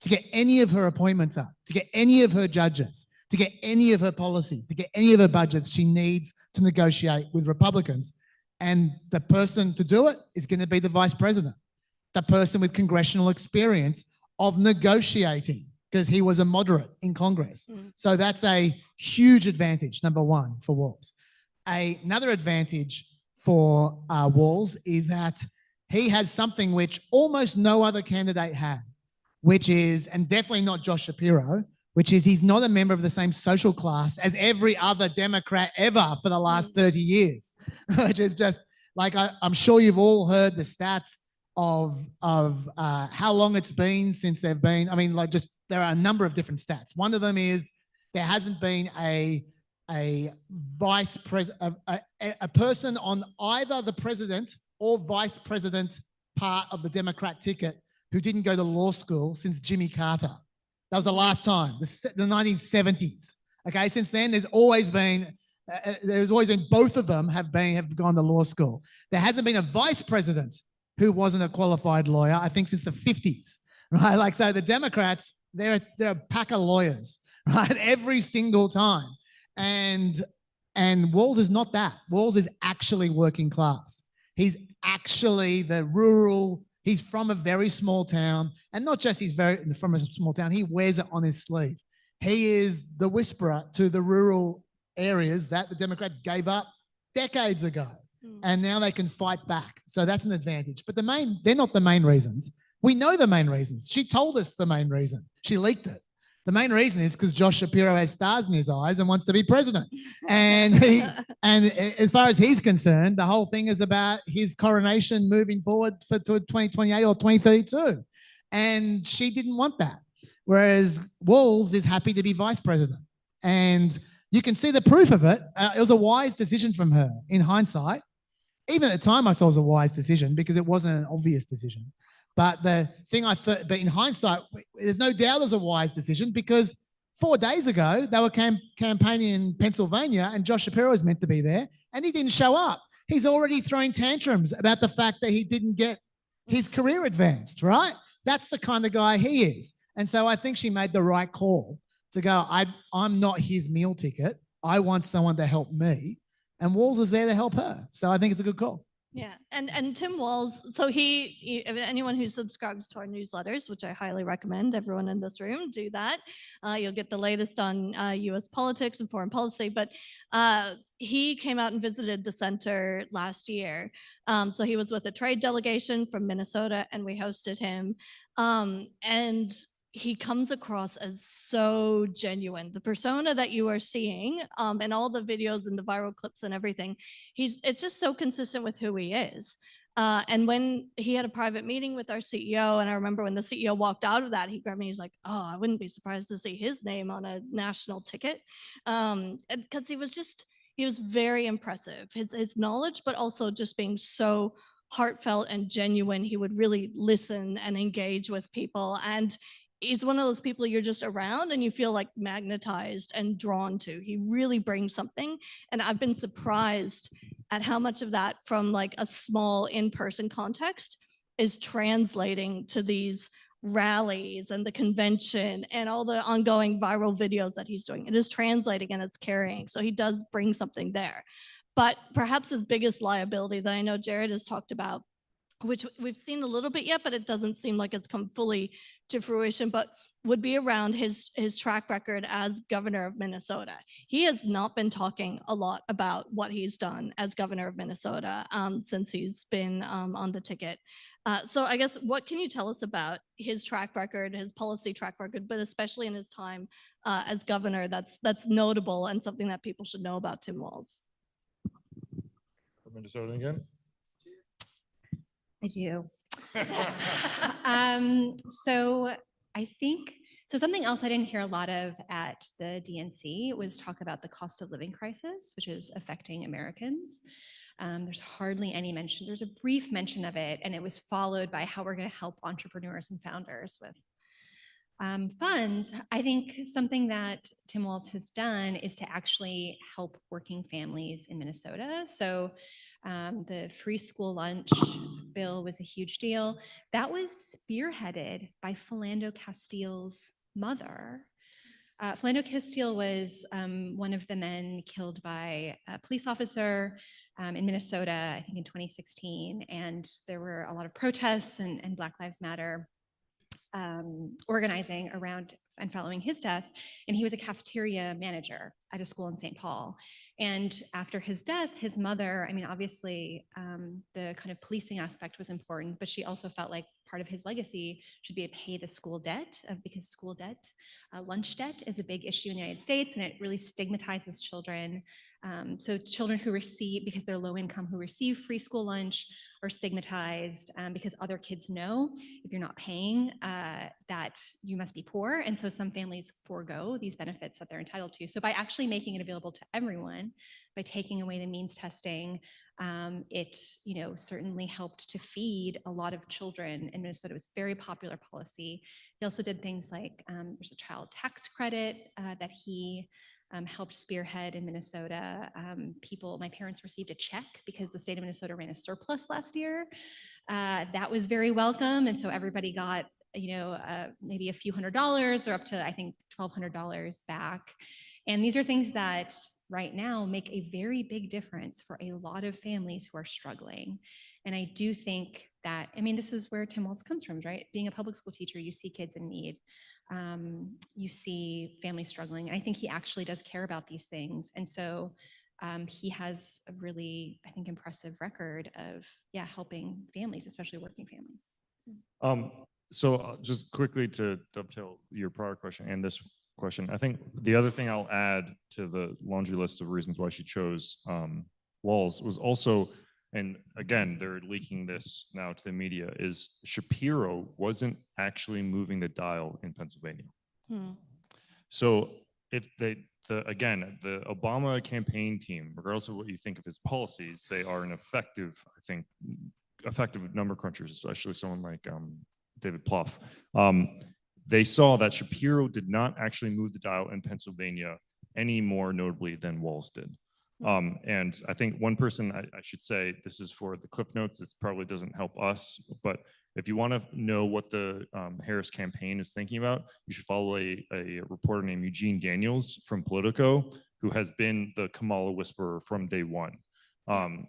to get any of her appointments up, to get any of her judges, to get any of her policies, to get any of her budgets. She needs to negotiate with Republicans. And the person to do it is going to be the vice president, the person with congressional experience of negotiating, because he was a moderate in Congress. So that's a huge advantage, number 1, for Walz. Another advantage for Walz is that he has something which almost no other candidate had, which is, and definitely not Josh Shapiro, which is he's not a member of the same social class as every other Democrat ever for the last 30 years, which is just like, I'm sure you've all heard the stats of how long it's been since they've been, there are a number of different stats. One of them is there hasn't been a vice president, a person on either the president or vice president part of the Democrat ticket who didn't go to law school since Jimmy Carter. That was the last time, the 1970s. Okay, since then there's always been both of them have gone to law school. There hasn't been a vice president who wasn't a qualified lawyer, I think, since the 50s. Right, like, so the Democrats, they're a pack of lawyers, right? Every single time. And Walz is not that. Walz is actually working class. He's actually the rural, he's from a very small town. And not just from a small town, he wears it on his sleeve. He is the whisperer to the rural areas that the Democrats gave up decades ago. And now they can fight back. So that's an advantage. But they're not the main reasons. We know the main reasons. She told us the main reason. She leaked it. The main reason is because Josh Shapiro has stars in his eyes and wants to be president. And as far as he's concerned, the whole thing is about his coronation moving forward to 2028 or 2032. And she didn't want that. Whereas Walz is happy to be vice president. And you can see the proof of it. It was a wise decision from her in hindsight. Even at the time, I thought it was a wise decision because it wasn't an obvious decision. But the thing but in hindsight, there's no doubt it was a wise decision because 4 days ago, they were campaigning in Pennsylvania and Josh Shapiro was meant to be there and he didn't show up. He's already throwing tantrums about the fact that he didn't get his career advanced, right? That's the kind of guy he is. And so I think she made the right call to go, I'm not his meal ticket. I want someone to help me. And Walz is there to help her. So I think it's a good call. Yeah, and Tim Walz, so anyone who subscribes to our newsletters, which I highly recommend, everyone in this room do that. You'll get the latest on U.S. politics and foreign policy, but he came out and visited the center last year. So he was with a trade delegation from Minnesota and we hosted him. And he comes across as so genuine. The persona that you are seeing and all the videos and the viral clips and everything, it's just so consistent with who he is. And when he had a private meeting with our CEO, and I remember when the CEO walked out of that, he grabbed me, he's like, oh, I wouldn't be surprised to see his name on a national ticket. Because he was very impressive, his knowledge, but also just being so heartfelt and genuine. He would really listen and engage with people. And he's one of those people you're just around and you feel like magnetized and drawn to. He really brings something. And I've been surprised at how much of that from like a small in-person context is translating to these rallies and the convention and all the ongoing viral videos that he's doing. It is translating and it's carrying. So he does bring something there. But perhaps his biggest liability that I know Jared has talked about, which we've seen a little bit yet, but it doesn't seem like it's come fully to fruition, but would be around his track record as governor of Minnesota. He has not been talking a lot about what he's done as governor of Minnesota since he's been on the ticket. So I guess what can you tell us about his track record, his policy track record, but especially in his time as governor that's notable and something that people should know about Tim Walz? Minnesota again? I do. So I think, so something else I didn't hear a lot of at the DNC was talk about the cost of living crisis, which is affecting Americans. There's hardly any mention. There's a brief mention of it, and it was followed by how we're going to help entrepreneurs and founders with funds. I think something that Tim Walz has done is to actually help working families in Minnesota. So the free school lunch bill was a huge deal. That was spearheaded by Philando Castile's mother. Philando Castile was one of the men killed by a police officer in Minnesota, I think in 2016. And there were a lot of protests and Black Lives Matter organizing around and following his death. And he was a cafeteria manager at a school in St. Paul. And after his death, his mother, I mean, obviously the kind of policing aspect was important, but she also felt like part of his legacy should be to pay the school debt because school debt, lunch debt is a big issue in the United States, and it really stigmatizes children. So children who receive, because they're low income, who receive free school lunch are stigmatized because other kids know if you're not paying that you must be poor. And so some families forego these benefits that they're entitled to. So by actually making it available to everyone, by taking away the means testing, it certainly helped to feed a lot of children in Minnesota. It was a very popular policy. He also did things like there's a child tax credit that he helped spearhead in Minnesota. My parents received a check because the state of Minnesota ran a surplus last year. That was very welcome, and so everybody got maybe a few $100s or up to I think $1,200 back. And these are things that right now make a very big difference for a lot of families who are struggling. And I do think that, I mean, this is where Tim Walz comes from, right? Being a public school teacher, you see kids in need. You see families struggling. And I think he actually does care about these things. And so he has a really, I think, impressive record of, helping families, especially working families. So just quickly to dovetail your prior question and this question, I think the other thing I'll add to the laundry list of reasons why she chose Walz was also, and again, they're leaking this now to the media, is Shapiro wasn't actually moving the dial in Pennsylvania. So if the Obama campaign team, regardless of what you think of his policies, they are an effective number crunchers, especially someone like David Plouffe. They saw that Shapiro did not actually move the dial in Pennsylvania any more notably than Walz did. And I think one person, I should say, this is for the Cliff Notes, this probably doesn't help us, but if you want to know what the Harris campaign is thinking about, you should follow a reporter named Eugene Daniels from Politico, who has been the Kamala whisperer from day one. And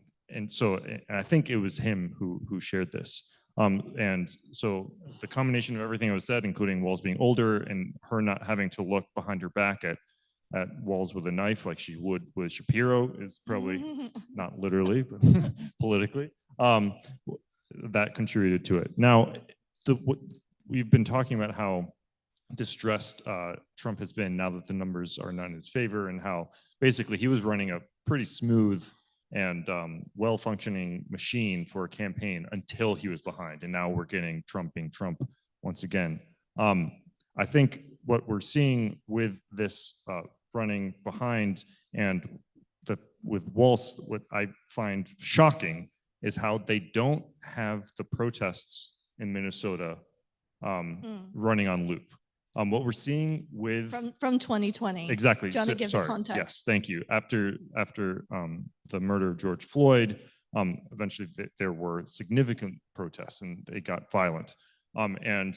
I think it was him who shared this. And so the combination of everything that was said, including Walz being older and her not having to look behind her back at Walz with a knife like she would with Shapiro, is probably not literally, but politically, that contributed to it. Now, we've been talking about how distressed Trump has been now that the numbers are not in his favor, and how basically he was running a pretty smooth and well-functioning machine for a campaign until he was behind. And now we're getting Trump being Trump once again. I think what we're seeing with this running behind and with Walz, what I find shocking is how they don't have the protests in Minnesota running on loop. What we're seeing with from 2020. exactly. Do you want to give the Sorry. context? Yes, thank you. After the murder of George Floyd, eventually there were significant protests and they got violent. And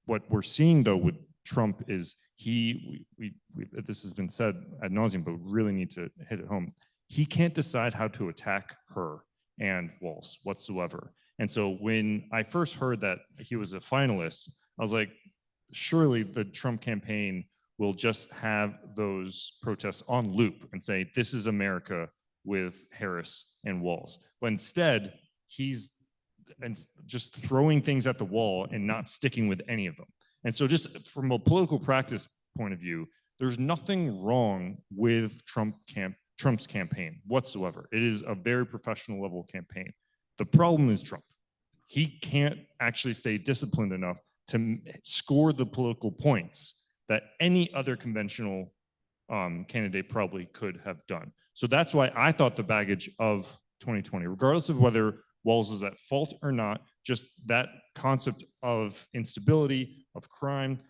what we're seeing though with Trump is this has been said ad nauseum, but we really need to hit it home. He can't decide how to attack her and Walz whatsoever. And so when I first heard that he was a finalist, I was like, surely the Trump campaign will just have those protests on loop and say, this is America with Harris and Walz. But instead, he's just throwing things at the wall and not sticking with any of them. And so just from a political practice point of view, there's nothing wrong with Trump's campaign whatsoever. It is a very professional level campaign. The problem is Trump. He can't actually stay disciplined enough to score the political points that any other conventional candidate probably could have done. So that's why I thought the baggage of 2020, regardless of whether Walz is at fault or not, just that concept of instability, of crime.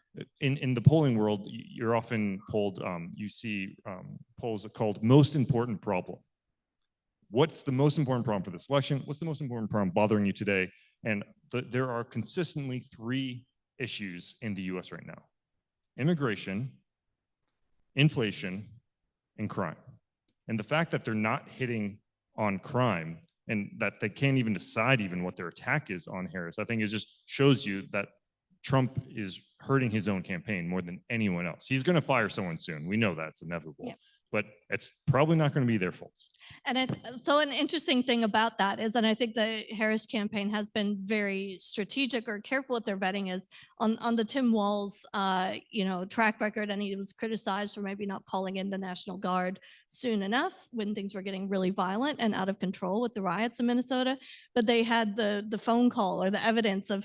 In the polling world, you're often polled, you see polls called most important problem. What's the most important problem for this election? What's the most important problem bothering you today? And there are consistently 3 issues in the US right now: immigration, inflation, and crime. And the fact that they're not hitting on crime and that they can't even decide even what their attack is on Harris, I think it just shows you that Trump is hurting his own campaign more than anyone else. He's going to fire someone soon. We know that's inevitable. Yeah. But it's probably not going to be their fault. And so an interesting thing about that is, and I think the Harris campaign has been very strategic or careful with their vetting, is on the Tim Walz, track record, and he was criticized for maybe not calling in the National Guard soon enough when things were getting really violent and out of control with the riots in Minnesota. But they had the phone call or the evidence of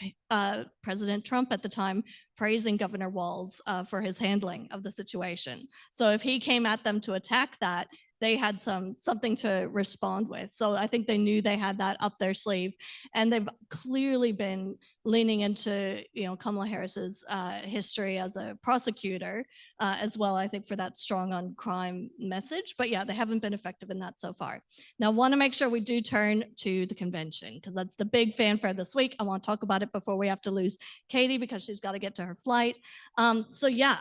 President Trump at the time praising Governor Walz for his handling of the situation. So if he came at them to attack that, they had something to respond with. So I think they knew they had that up their sleeve, and they've clearly been leaning into Kamala Harris's history as a prosecutor as well, I think, for that strong on crime message. But yeah, they haven't been effective in that so far. Now, I want to make sure we do turn to the convention, because that's the big fanfare this week. I want to talk about it before we have to lose Katie, because she's got to get to her flight. So yeah,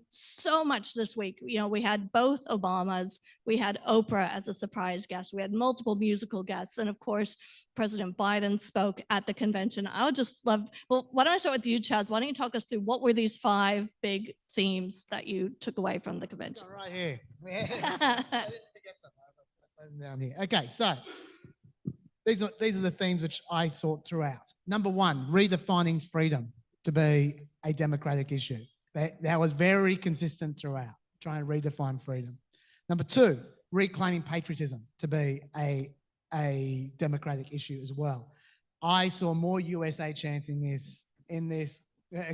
so much this week. We had both Obamas, we had Oprah as a surprise guest, we had multiple musical guests, and of course, President Biden spoke at the convention. I would just love, well, why don't I start with you, Chas? Why don't you talk us through what were these 5 big themes that you took away from the convention? Right here. I didn't forget them. Down here. Okay, so these are the themes which I sought throughout. Number 1, redefining freedom to be a democratic issue. That was very consistent throughout, trying to redefine freedom. Number 2, reclaiming patriotism to be a democratic issue as well. I saw more USA chants in this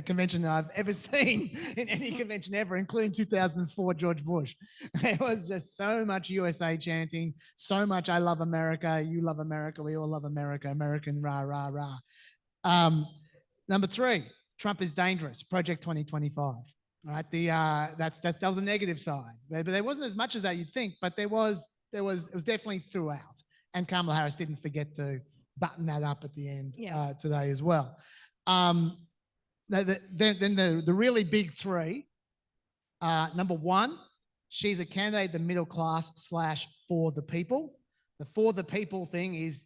convention than I've ever seen in any convention ever, including 2004 George Bush. There was just so much USA chanting, so much "I love America," "You love America," "We all love America," "American rah rah rah." Number 3, Trump is dangerous. Project 2025. All right, that was the negative side, but there wasn't as much as that you'd think. But it was definitely throughout. And Kamala Harris didn't forget to button that up at the end today as well. Then the really big 3. Number 1, she's a candidate, the middle class / for the people. The for the people thing is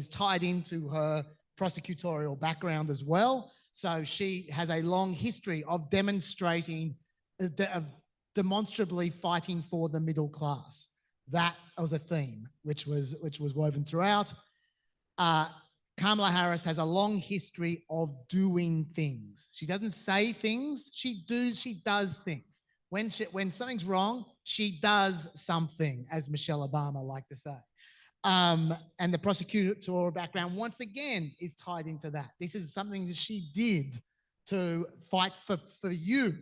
tied into her prosecutorial background as well. So she has a long history of demonstrating, of demonstrably fighting for the middle class. That was a theme which was woven throughout. Kamala Harris has a long history of doing things. She doesn't say things, she does things. When something's wrong, she does something, as Michelle Obama liked to say. And the prosecutorial background, once again, is tied into that. This is something that she did to fight for you.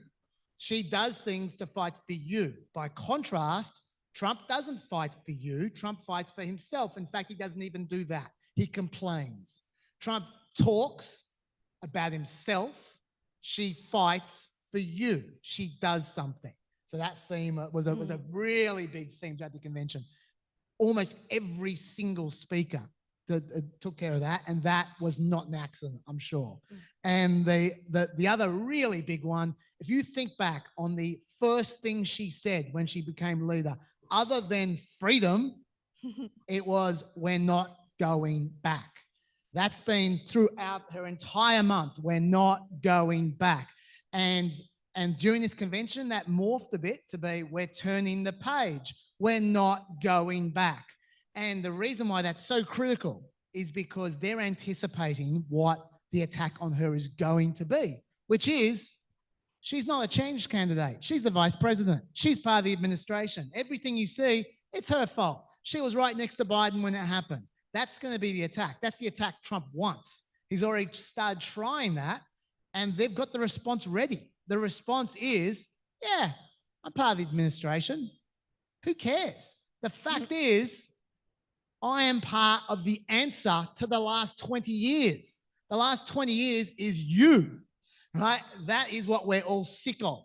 She does things to fight for you. By contrast, Trump doesn't fight for you. Trump fights for himself. In fact, he doesn't even do that. He complains. Trump talks about himself. She fights for you. She does something. So that theme was a really big theme throughout the convention. Almost every single speaker took care of that, and that was not an accident, I'm sure. And the other really big one, if you think back on the first thing she said when she became leader, other than freedom, it was, we're not going back. That's been throughout her entire month. We're not going back. And during this convention, that morphed a bit to be, we're turning the page. We're not going back. And the reason why that's so critical is because they're anticipating what the attack on her is going to be, which is, she's not a change candidate. She's the vice president. She's part of the administration. Everything you see, it's her fault. She was right next to Biden when it happened. That's going to be the attack. That's the attack Trump wants. He's already started trying that, and they've got the response ready. The response is, yeah, I'm part of the administration. Who cares? The fact is, I am part of the answer to the last 20 years. The last 20 years is you, right? That is what we're all sick of.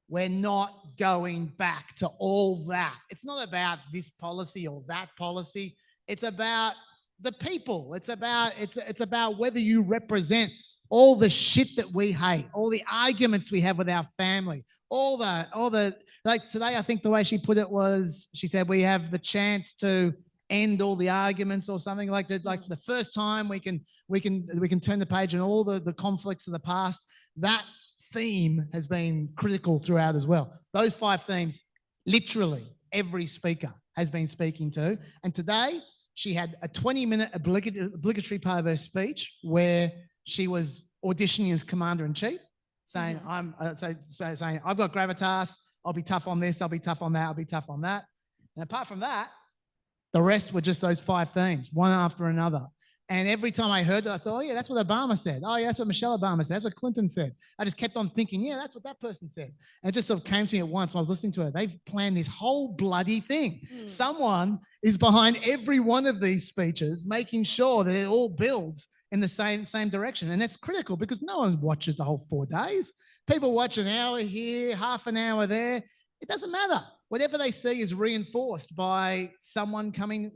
We're not going back to all that. It's not about this policy or that policy. It's about the people. It's about whether you represent all the shit that we hate, all the arguments we have with our family, all the like today, I think the way she put it was, she said, we have the chance to end all the arguments or something like that. Like for the first time, we can turn the page on all the conflicts of the past. That theme has been critical throughout as well. Those 5 themes, literally every speaker has been speaking to. And today, she had a 20-minute obligatory part of her speech where she was auditioning as commander-in-chief, saying, saying, I've got gravitas, I'll be tough on this, I'll be tough on that, I'll be tough on that. And apart from that, the rest were just those 5 themes, one after another. And every time I heard it, I thought, oh yeah, that's what Obama said. Oh yeah, that's what Michelle Obama said. That's what Clinton said. I just kept on thinking, yeah, that's what that person said. And it just sort of came to me at once when I was listening to her. They've planned this whole bloody thing. Someone is behind every one of these speeches, making sure that it all builds in the same direction. And that's critical because no one watches the whole 4 days. People watch an hour here, half an hour there. It doesn't matter. Whatever they see is reinforced by someone coming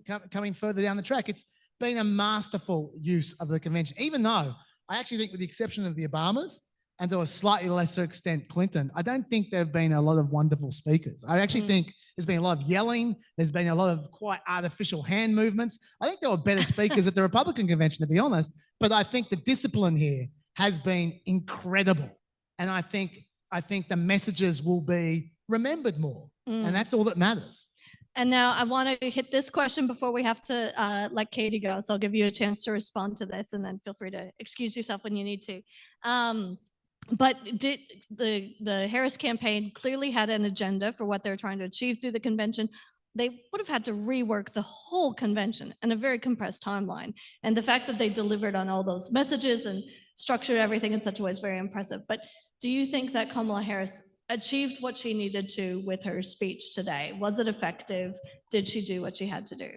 further down the track. It's been a masterful use of the convention, even though I actually think with the exception of the Obamas and to a slightly lesser extent Clinton, I don't think there have been a lot of wonderful speakers. I actually think there's been a lot of yelling. There's been a lot of quite artificial hand movements. I think there were better speakers at the Republican convention, to be honest, but I think the discipline here has been incredible. And I think the messages will be remembered more, and that's all that matters. And now I want to hit this question before we have to let Katie go. So I'll give you a chance to respond to this, and then feel free to excuse yourself when you need to. But did the Harris campaign clearly had an agenda for what they're trying to achieve through the convention? They would have had to rework the whole convention in a very compressed timeline. And the fact that they delivered on all those messages and structured everything in such a way is very impressive. But do you think that Kamala Harris achieved what she needed to with her speech today? Was it effective? Did she do what she had to do?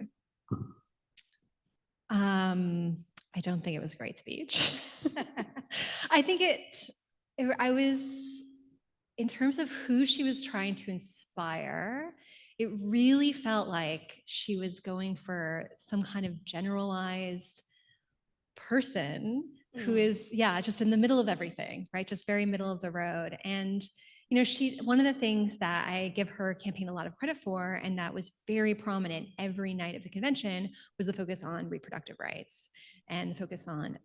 I don't think it was a great speech. I think I was, in terms of who she was trying to inspire, it really felt like she was going for some kind of generalized person who is, just in the middle of everything, right? Just very middle of the road. And you know, one of the things that I give her campaign a lot of credit for, and that was very prominent every night of the convention, was the focus on reproductive rights and the focus on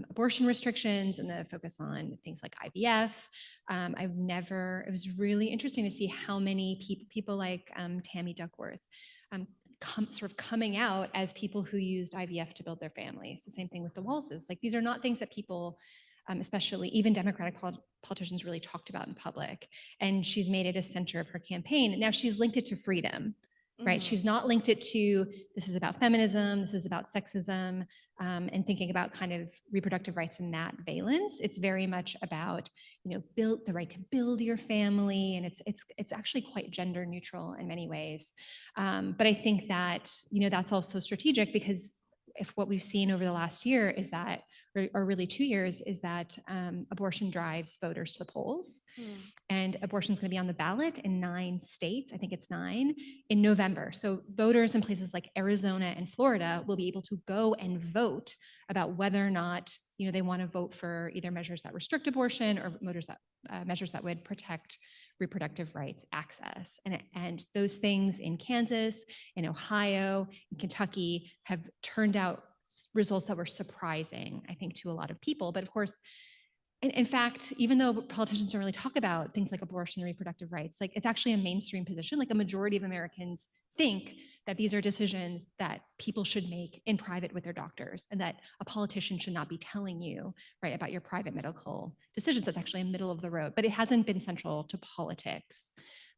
abortion restrictions and the focus on things like IVF. It was really interesting to see how many people like Tammy Duckworth sort of coming out as people who used IVF to build their families. The same thing with the Walzes. Like, these are not things that people, especially even Democratic politicians, really talked about in public. And she's made it a center of her campaign. Now she's linked it to freedom. right? Mhm. She's not linked it to, this is about feminism, this is about sexism, and thinking about kind of reproductive rights in that valence. It's very much about, build the right to build your family, and it's actually quite gender neutral in many ways. But I think that, that's also strategic, because if what we've seen over the last year is that, or really 2 years, is that abortion drives voters to the polls. And abortion is going to be on the ballot in 9 states, I think it's 9, in November. So voters in places like Arizona and Florida will be able to go and vote about whether or not, they want to vote for either measures that restrict abortion or measures that would protect reproductive rights access. And those things in Kansas, in Ohio, in Kentucky have turned out results that were surprising, I think, to a lot of people. But of course, in fact, even though politicians don't really talk about things like abortion and reproductive rights, like, it's actually a mainstream position. Like, a majority of Americans think that these are decisions that people should make in private with their doctors, and that a politician should not be telling you, right, about your private medical decisions. That's actually a middle of the road, but it hasn't been central to politics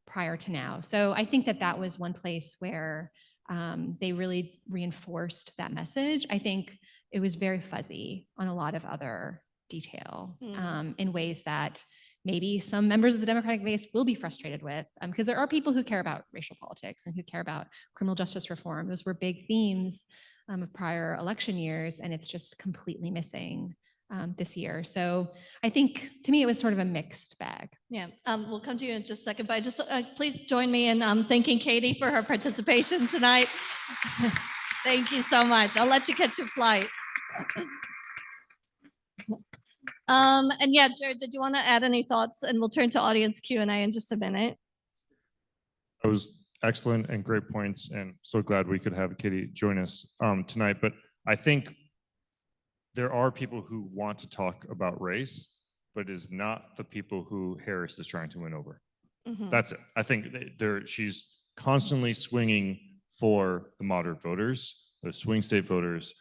prior to now. So I think that was one place where they really reinforced that message. I think it was very fuzzy on a lot of other detail in ways that maybe some members of the Democratic base will be frustrated with, because there are people who care about racial politics and who care about criminal justice reform. Those were big themes of prior election years, and it's just completely missing this year. So I think, to me, it was sort of a mixed bag. Yeah, we'll come to you in just a second, but I just please join me in thanking Katie for her participation tonight. Thank you so much. I'll let you catch your flight. And yeah, Jared, did you want to add any thoughts? And we'll turn to audience Q&A in just a minute. That was excellent and great points, and so glad we could have Katie join us tonight. But I think there are people who want to talk about race, but is not the people who Harris is trying to win over. That's it. I think she's constantly swinging for the moderate voters, the swing state voters,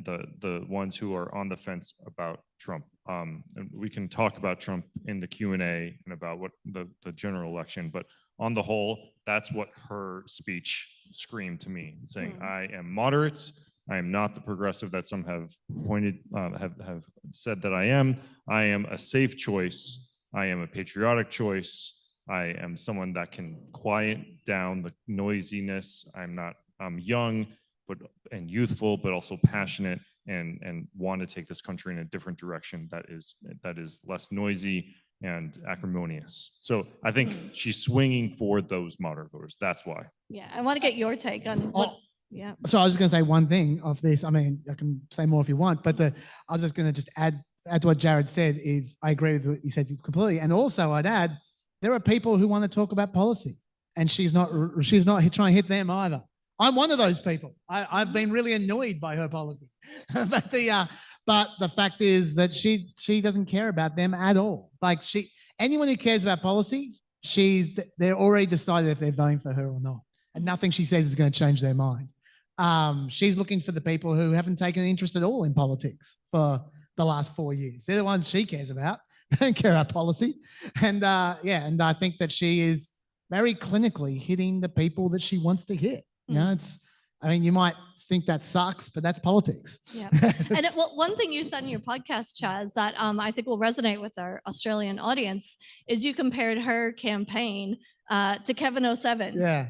the ones who are on the fence about Trump. And we can talk about Trump in the Q&A and about what the general election, but on the whole, that's what her speech screamed to me, saying, I am moderate. I am not the progressive that some have pointed, have said that I am. I am a safe choice. I am a patriotic choice. I am someone that can quiet down the noisiness. I'm young and youthful, but also passionate and want to take this country in a different direction that is less noisy and acrimonious. So I think she's swinging for those moderate voters. That's why. Yeah, I want to get your take on what. Yeah. So I was just going to say one thing of this. I mean, I can say more if you want, but I was just going to add to what Jared said. Is I agree with what you said completely, and also I'd add there are people who want to talk about policy, and she's not trying to hit them either. I'm one of those people. I've been really annoyed by her policy, but the fact is that she doesn't care about them at all. Like, anyone who cares about policy, they're already decided if they're voting for her or not, and nothing she says is going to change their mind. She's looking for the people who haven't taken an interest at all in politics for the last 4 years. They're the ones she cares about. They don't care about policy, and and I think that she is very clinically hitting the people that she wants to hit. You might think that sucks, but that's politics. Yeah. And one thing you said in your podcast, Chas, that I think will resonate with our Australian audience is you compared her campaign to Kevin 07. Yeah.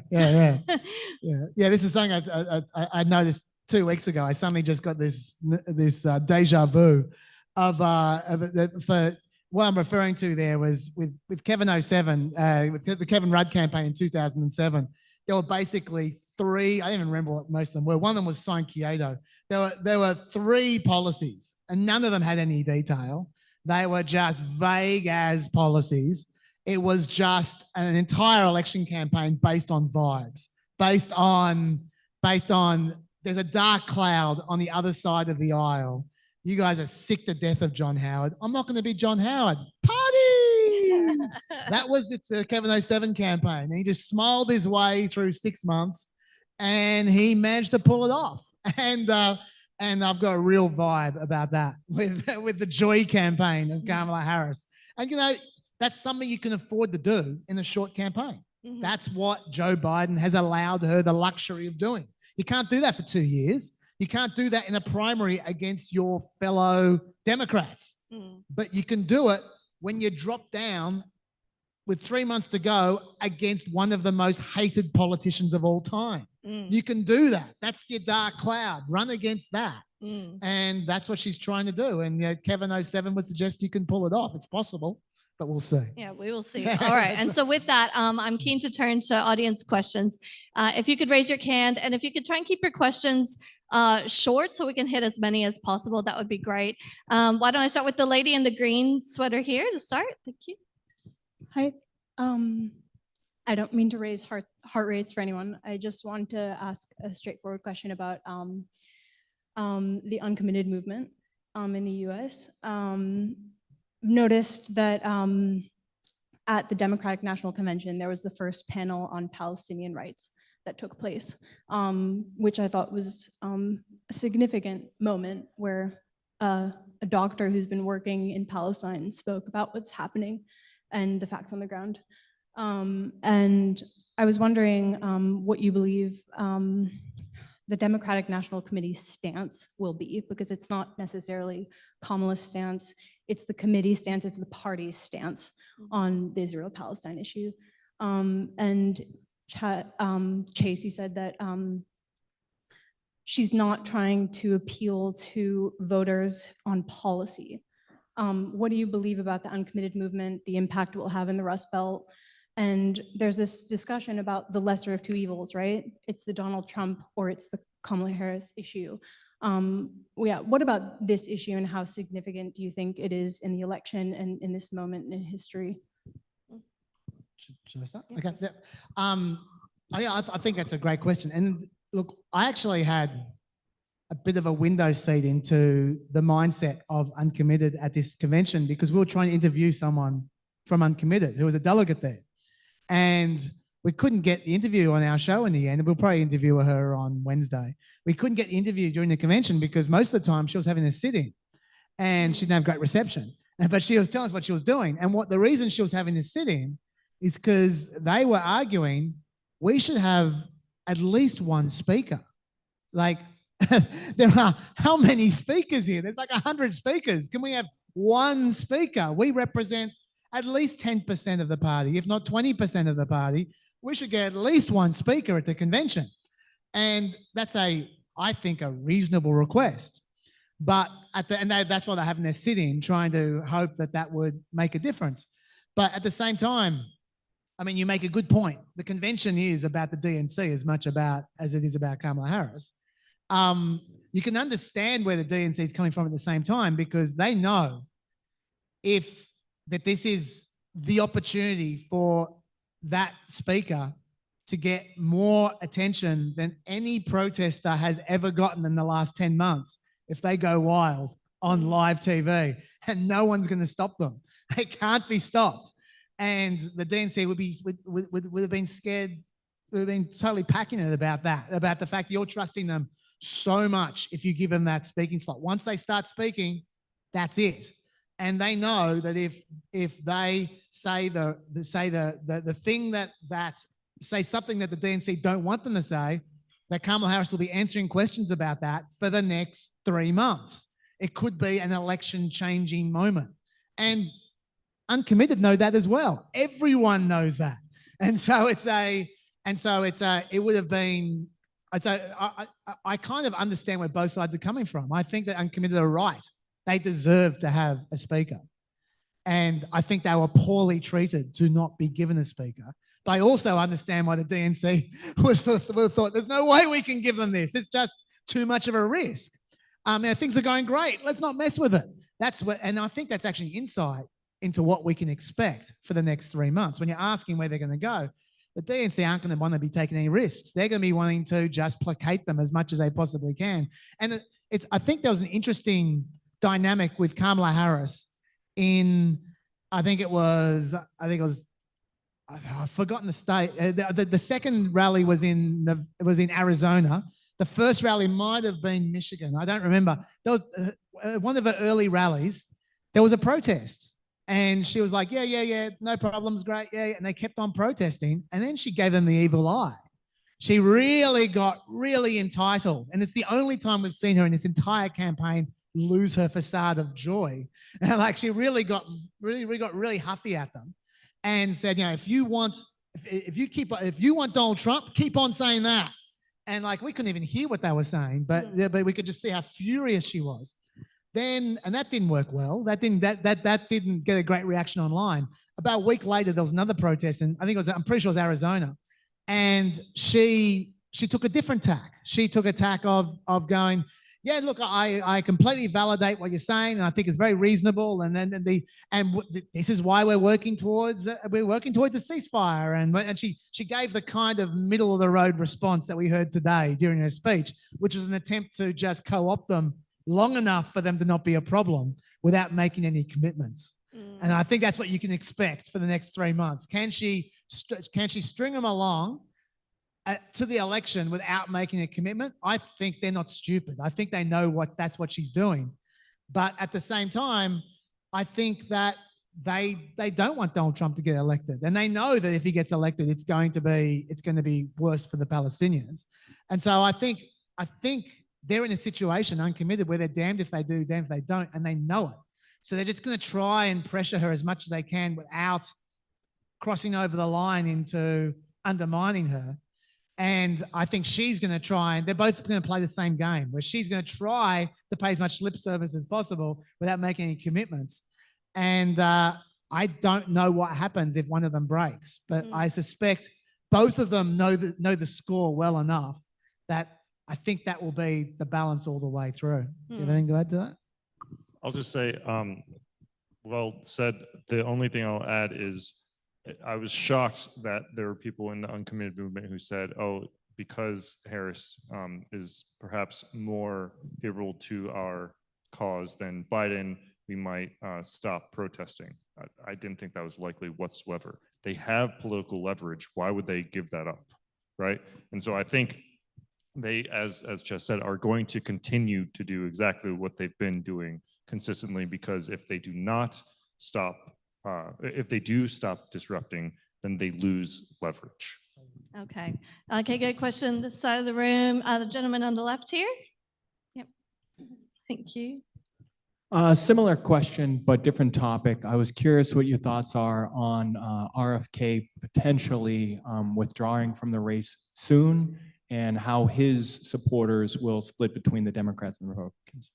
This is something I noticed 2 weeks ago. I suddenly just got this deja vu of for what I'm referring to there was with Kevin 07, with the Kevin Rudd campaign in 2007. There were basically 3, I don't even remember what most of them were. One of them was Sign Kyoto. There were 3 policies, and none of them had any detail. They were just vague as policies. It was just an entire election campaign based on vibes, based on there's a dark cloud on the other side of the aisle. You guys are sick to death of John Howard. I'm not going to be John Howard. Party! That was the Kevin 07 campaign. And he just smiled his way through 6 months, and he managed to pull it off. And I've got a real vibe about that with the Joy campaign of Kamala Harris. And that's something you can afford to do in a short campaign. Mhm. That's what Joe Biden has allowed her the luxury of doing. You can't do that for 2 years. You can't do that in a primary against your fellow Democrats. Mm. But you can do it when you drop down with 3 months to go against one of the most hated politicians of all time. Mm. You can do that. That's your dark cloud. Run against that. Mm. And that's what she's trying to do. And Kevin 07 would suggest you can pull it off. It's possible, but we'll see. Yeah, we will see. All right. And so with that, I'm keen to turn to audience questions. If you could raise your hand, and if you could try and keep your questions short so we can hit as many as possible, that would be great. Why don't I start with the lady in the green sweater here to start? Thank you. Hi. I don't mean to raise heart rates for anyone. I just want to ask a straightforward question about the uncommitted movement in the US. Noticed that at the Democratic National Convention, there was the first panel on Palestinian rights that took place, which I thought was a significant moment where a doctor who's been working in Palestine spoke about what's happening and the facts on the ground. And I was wondering what you believe the Democratic National Committee's stance will be, because it's not necessarily Kamala's stance, it's the committee stance, it's the party's stance on the Israel-Palestine issue. And Chase, you said that she's not trying to appeal to voters on policy. What do you believe about the uncommitted movement, the impact it will have in the Rust Belt? And there's this discussion about the lesser of two evils, right? It's the Donald Trump or it's the Kamala Harris issue. Yeah, what about this issue and how significant do you think it is in the election and in this moment in history? Should I start? Okay. Yeah. I think that's a great question. And look, I actually had a bit of a window seat into the mindset of Uncommitted at this convention, because we were trying to interview someone from Uncommitted who was a delegate there. And we couldn't get the interview on our show in the end. We'll probably interview her on Wednesday. We couldn't get the interview during the convention because most of the time she was having a sit-in and she didn't have great reception. But she was telling us what she was doing. And the reason she was having this sit-in is because they were arguing we should have at least one speaker. Like, there are how many speakers here? There's like 100 speakers. Can we have one speaker? We represent at least 10% of the party, if not 20% of the party. We should get at least one speaker at the convention. And that's I think, a reasonable request. But that's why they're having their sit-in, trying to hope that that would make a difference. But at the same time, I mean, you make a good point. The convention is about the DNC as much as it is about Kamala Harris. You can understand where the DNC is coming from at the same time, because they know that this is the opportunity for that speaker to get more attention than any protester has ever gotten in the last 10 months if they go wild on live TV, and no one's going to stop them. They can't be stopped. And the DNC would have been scared, would have been totally passionate about that, about the fact that you're trusting them so much if you give them that speaking slot. Once they start speaking, that's it. And they know that if they say the thing that say something that the DNC don't want them to say, that Kamala Harris will be answering questions about that for the next 3 months. It could be an election-changing moment. And Uncommitted know that as well. Everyone knows that. And so it would have been, I kind of understand where both sides are coming from. I think that Uncommitted are right. They deserve to have a speaker. And I think they were poorly treated to not be given a speaker. But I also understand why the DNC thought, there's no way we can give them this. It's just too much of a risk. Things are going great. Let's not mess with it. And I think that's actually insight into what we can expect for the next 3 months. When you're asking where they're going to go, the DNC aren't going to want to be taking any risks. They're going to be wanting to just placate them as much as they possibly can. And I think there was an interesting dynamic with Kamala Harris I've forgotten the state. The second rally was in Arizona. The first rally might have been Michigan. I don't remember. There was one of the early rallies. There was a protest, And she was like, yeah, no problems, great, yeah. And they kept on protesting. And then she gave them the evil eye. She really got really entitled. And it's the only time we've seen her in this entire campaign lose her facade of joy. And like she really got really huffy at them and said, if you want Donald Trump, keep on saying that. And like we couldn't even hear what they were saying, but we could just see how furious she was. And that didn't work well. That didn't get a great reaction online. About a week later, there was another protest, and I'm pretty sure it was Arizona. And she took a different tack. She took a tack of going, yeah, look, I completely validate what you're saying, and I think it's very reasonable. And this is why we're working towards a ceasefire. And she gave the kind of middle of the road response that we heard today during her speech, which was an attempt to just co-opt them long enough for them to not be a problem without making any commitments. And I think that's what you can expect for the next 3 months. Can she string them along to the election without making a commitment? I think they're not stupid. I think they know that's what she's doing. But at the same time, I think that they don't want Donald Trump to get elected, and they know that if he gets elected, it's going to be worse for the Palestinians. And so I think they're in a situation, uncommitted, where they're damned if they do, damned if they don't, and they know it. So they're just going to try and pressure her as much as they can without crossing over the line into undermining her. And I think she's going to try, and they're both going to play the same game, where she's going to try to pay as much lip service as possible without making any commitments. And I don't know what happens if one of them breaks, but I suspect both of them know the score well enough that I think that will be the balance all the way through. Do you have anything to add to that? I'll just say, well said. The only thing I'll add is I was shocked that there were people in the uncommitted movement who said, oh, because Harris is perhaps more favorable to our cause than Biden, we might stop protesting. I didn't think that was likely whatsoever. They have political leverage. Why would they give that up, right? And so I think they, as Chas said, are going to continue to do exactly what they've been doing consistently, because if they do not stop, if they do stop disrupting, then they lose leverage. Okay. Okay, good question. This side of the room, the gentleman on the left here. Yep. Thank you. Similar question, but different topic. I was curious what your thoughts are on RFK potentially withdrawing from the race soon, and how his supporters will split between the Democrats and Republicans.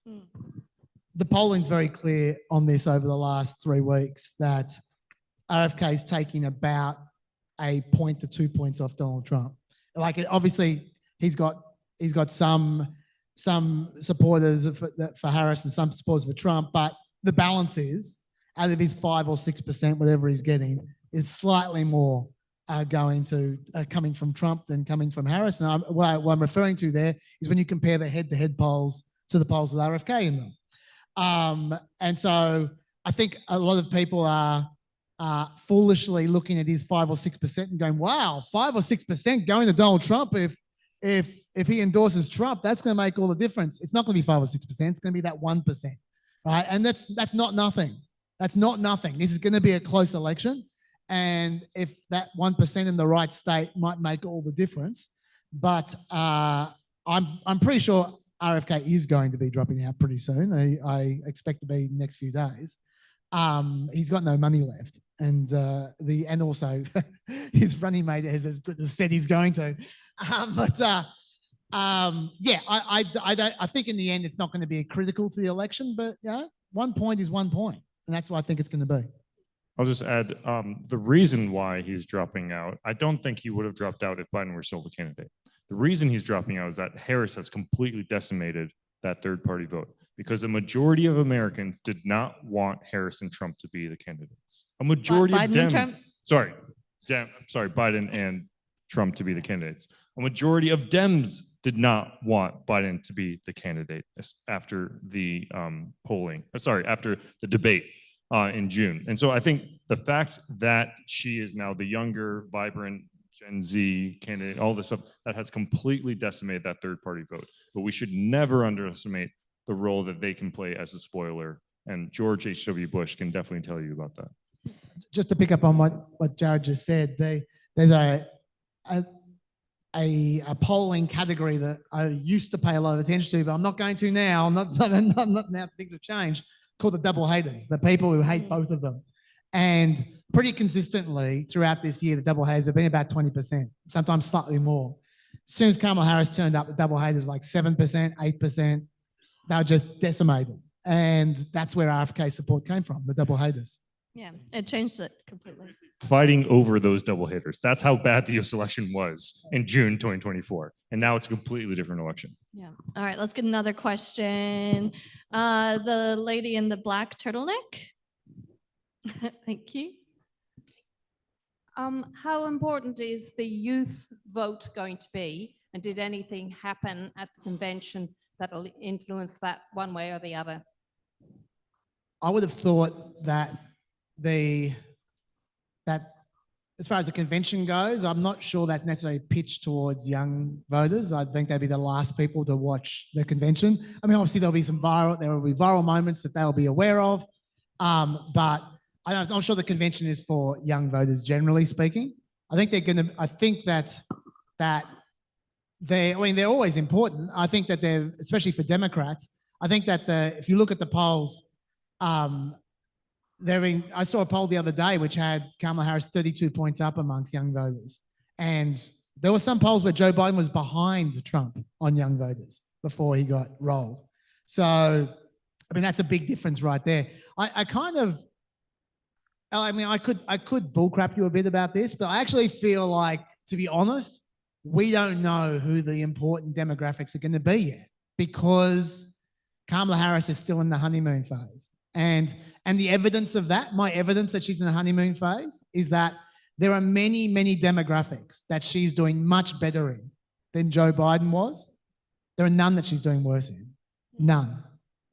The polling's very clear on this over the last 3 weeks that RFK is taking about a point to 2 points off Donald Trump. Like, obviously, he's got some supporters for Harris and some supporters for Trump, but the balance is, out of his 5 or 6%, whatever he's getting, is slightly more coming from Trump than coming from Harris. And what I'm referring to there is when you compare the head-to-head polls to the polls with RFK in them. And so I think a lot of people are foolishly looking at his 5 or 6% and going, wow, 5 or 6% going to Donald Trump. If he endorses Trump, that's going to make all the difference. It's not going to be 5 or 6%. It's going to be that 1%, right? And that's not nothing. That's not nothing. This is going to be a close election. And if that 1% in the right state might make all the difference. But I'm pretty sure RFK is going to be dropping out pretty soon. I expect to be the next few days. He's got no money left, and also his running mate has said he's going to. Yeah, I think in the end it's not going to be critical to the election, but 1 point is 1 point, and that's what I think it's going to be. I'll just add the reason why he's dropping out. I don't think he would have dropped out if Biden were still the candidate. The reason he's dropping out is that Harris has completely decimated that third-party vote, because a majority of Americans did not want Harris and Trump to be the candidates. A majority of Dems, Biden and Trump to be the candidates. A majority of Dems did not want Biden to be the candidate after the after the debate in June. And so I think the fact that she is now the younger, vibrant Gen Z candidate, all this stuff, that has completely decimated that third party vote. But we should never underestimate the role that they can play as a spoiler And George H.W. Bush can definitely tell you about that. Just to pick up on what Jared just said, there's a polling category that I used to pay a lot of attention to, but I'm not going to now. Not now. Things have changed. Called the double haters, the people who hate both of them. And pretty consistently throughout this year, the double haters have been about 20%, sometimes slightly more. As soon as Kamala Harris turned up, the double haters like 7%, 8%. They were just decimated. And that's where RFK support came from, the double haters. Yeah, it changed it completely. Fighting over those double hitters. That's how bad the US election was in June 2024. And now it's a completely different election. Yeah. All right, let's get another question. The lady in the black turtleneck. Thank you. How important is the youth vote going to be? And did anything happen at the convention that'll influence that one way or the other? I would have thought that as far as the convention goes, I'm not sure that's necessarily pitched towards young voters. I think they'd be the last people to watch the convention. I mean, obviously there will be viral moments that they'll be aware of, but I'm not sure the convention is for young voters, generally speaking. I think they're always important. I think that especially for Democrats, I think that if you look at the polls, I saw a poll the other day which had Kamala Harris 32 points up amongst young voters. And there were some polls where Joe Biden was behind Trump on young voters before he got rolled. So, I mean, that's a big difference right there. I could bullcrap you a bit about this, but I actually feel like, to be honest, we don't know who the important demographics are going to be yet, because Kamala Harris is still in the honeymoon phase. And the evidence of that, my evidence that she's in the honeymoon phase, is that there are many, many demographics that she's doing much better in than Joe Biden was. There are none that she's doing worse in. None.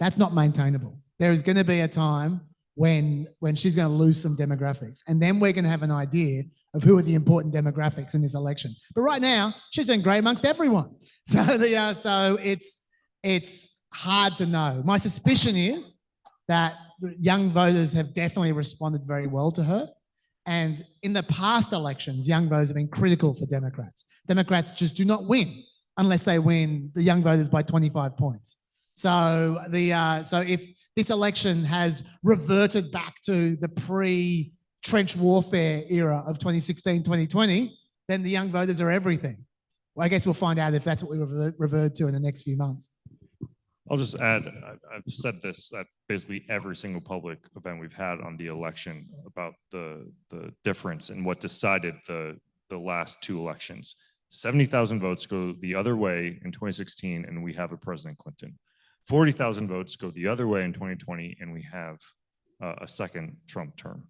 That's not maintainable. There is going to be a time when she's going to lose some demographics. And then we're going to have an idea of who are the important demographics in this election. But right now, she's doing great amongst everyone. So it's hard to know. My suspicion is that young voters have definitely responded very well to her. And in the past elections, young voters have been critical for Democrats. Democrats just do not win unless they win the young voters by 25 points. So if this election has reverted back to the pre-trench warfare era of 2016, 2020, then the young voters are everything. Well, I guess we'll find out if that's what we revert to in the next few months. I'll just add, I've said this at basically every single public event we've had on the election about the difference in what decided the last two elections. 70,000 votes go the other way in 2016, and we have a President Clinton. 40,000 votes go the other way in 2020, and we have a second Trump term.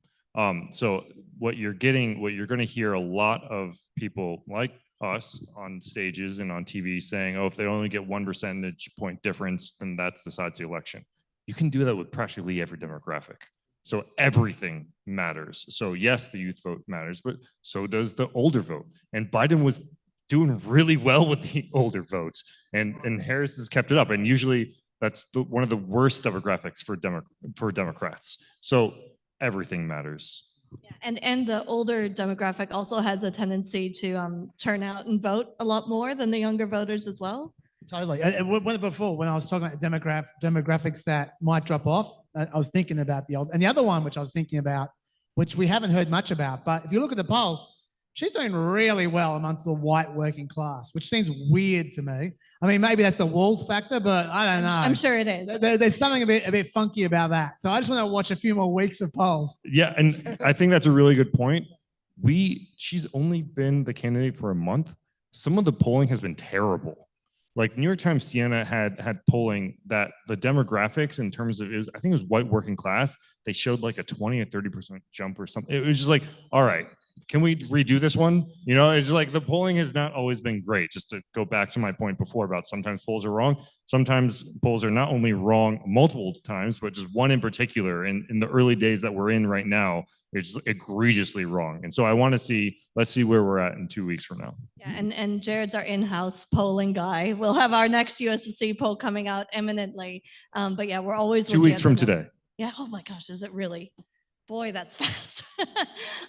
So what you're going to hear a lot of people like us on stages and on TV saying, oh, if they only get 1 percentage point difference, then that decides the election. You can do that with practically every demographic. So everything matters. So yes, the youth vote matters, but so does the older vote. And Biden was doing really well with the older votes, and Harris has kept it up. And usually that's one of the worst demographics for Democrats. So everything matters. Yeah, and the older demographic also has a tendency to turn out and vote a lot more than the younger voters as well. Totally. Before, when I was talking about demographics that might drop off, I was thinking about the old, and the other one which I was thinking about, which we haven't heard much about, but if you look at the polls, she's doing really well amongst the white working class, which seems weird to me. I mean, maybe that's the Walz factor, but I don't know. I'm sure it is. There's something a bit funky about that. So I just want to watch a few more weeks of polls. Yeah, and I think that's a really good point. She's only been the candidate for a month. Some of the polling has been terrible. Like New York Times Siena had polling that the demographics in terms of, I think it was white working class, they showed like a 20 or 30% jump or something. It was just like, all right, can we redo this one? You know, it's just like the polling has not always been great. Just to go back to my point before about sometimes polls are wrong. Sometimes polls are not only wrong multiple times, but just one in particular in the early days that we're in right now, it's egregiously wrong. And so I want to see, let's see where we're at in 2 weeks from now. Yeah, and Jared's our in-house polling guy. We'll have our next USSC poll coming out imminently. But yeah, we're always 2 weeks from today. Yeah. Oh my gosh, is it really? Boy, that's fast.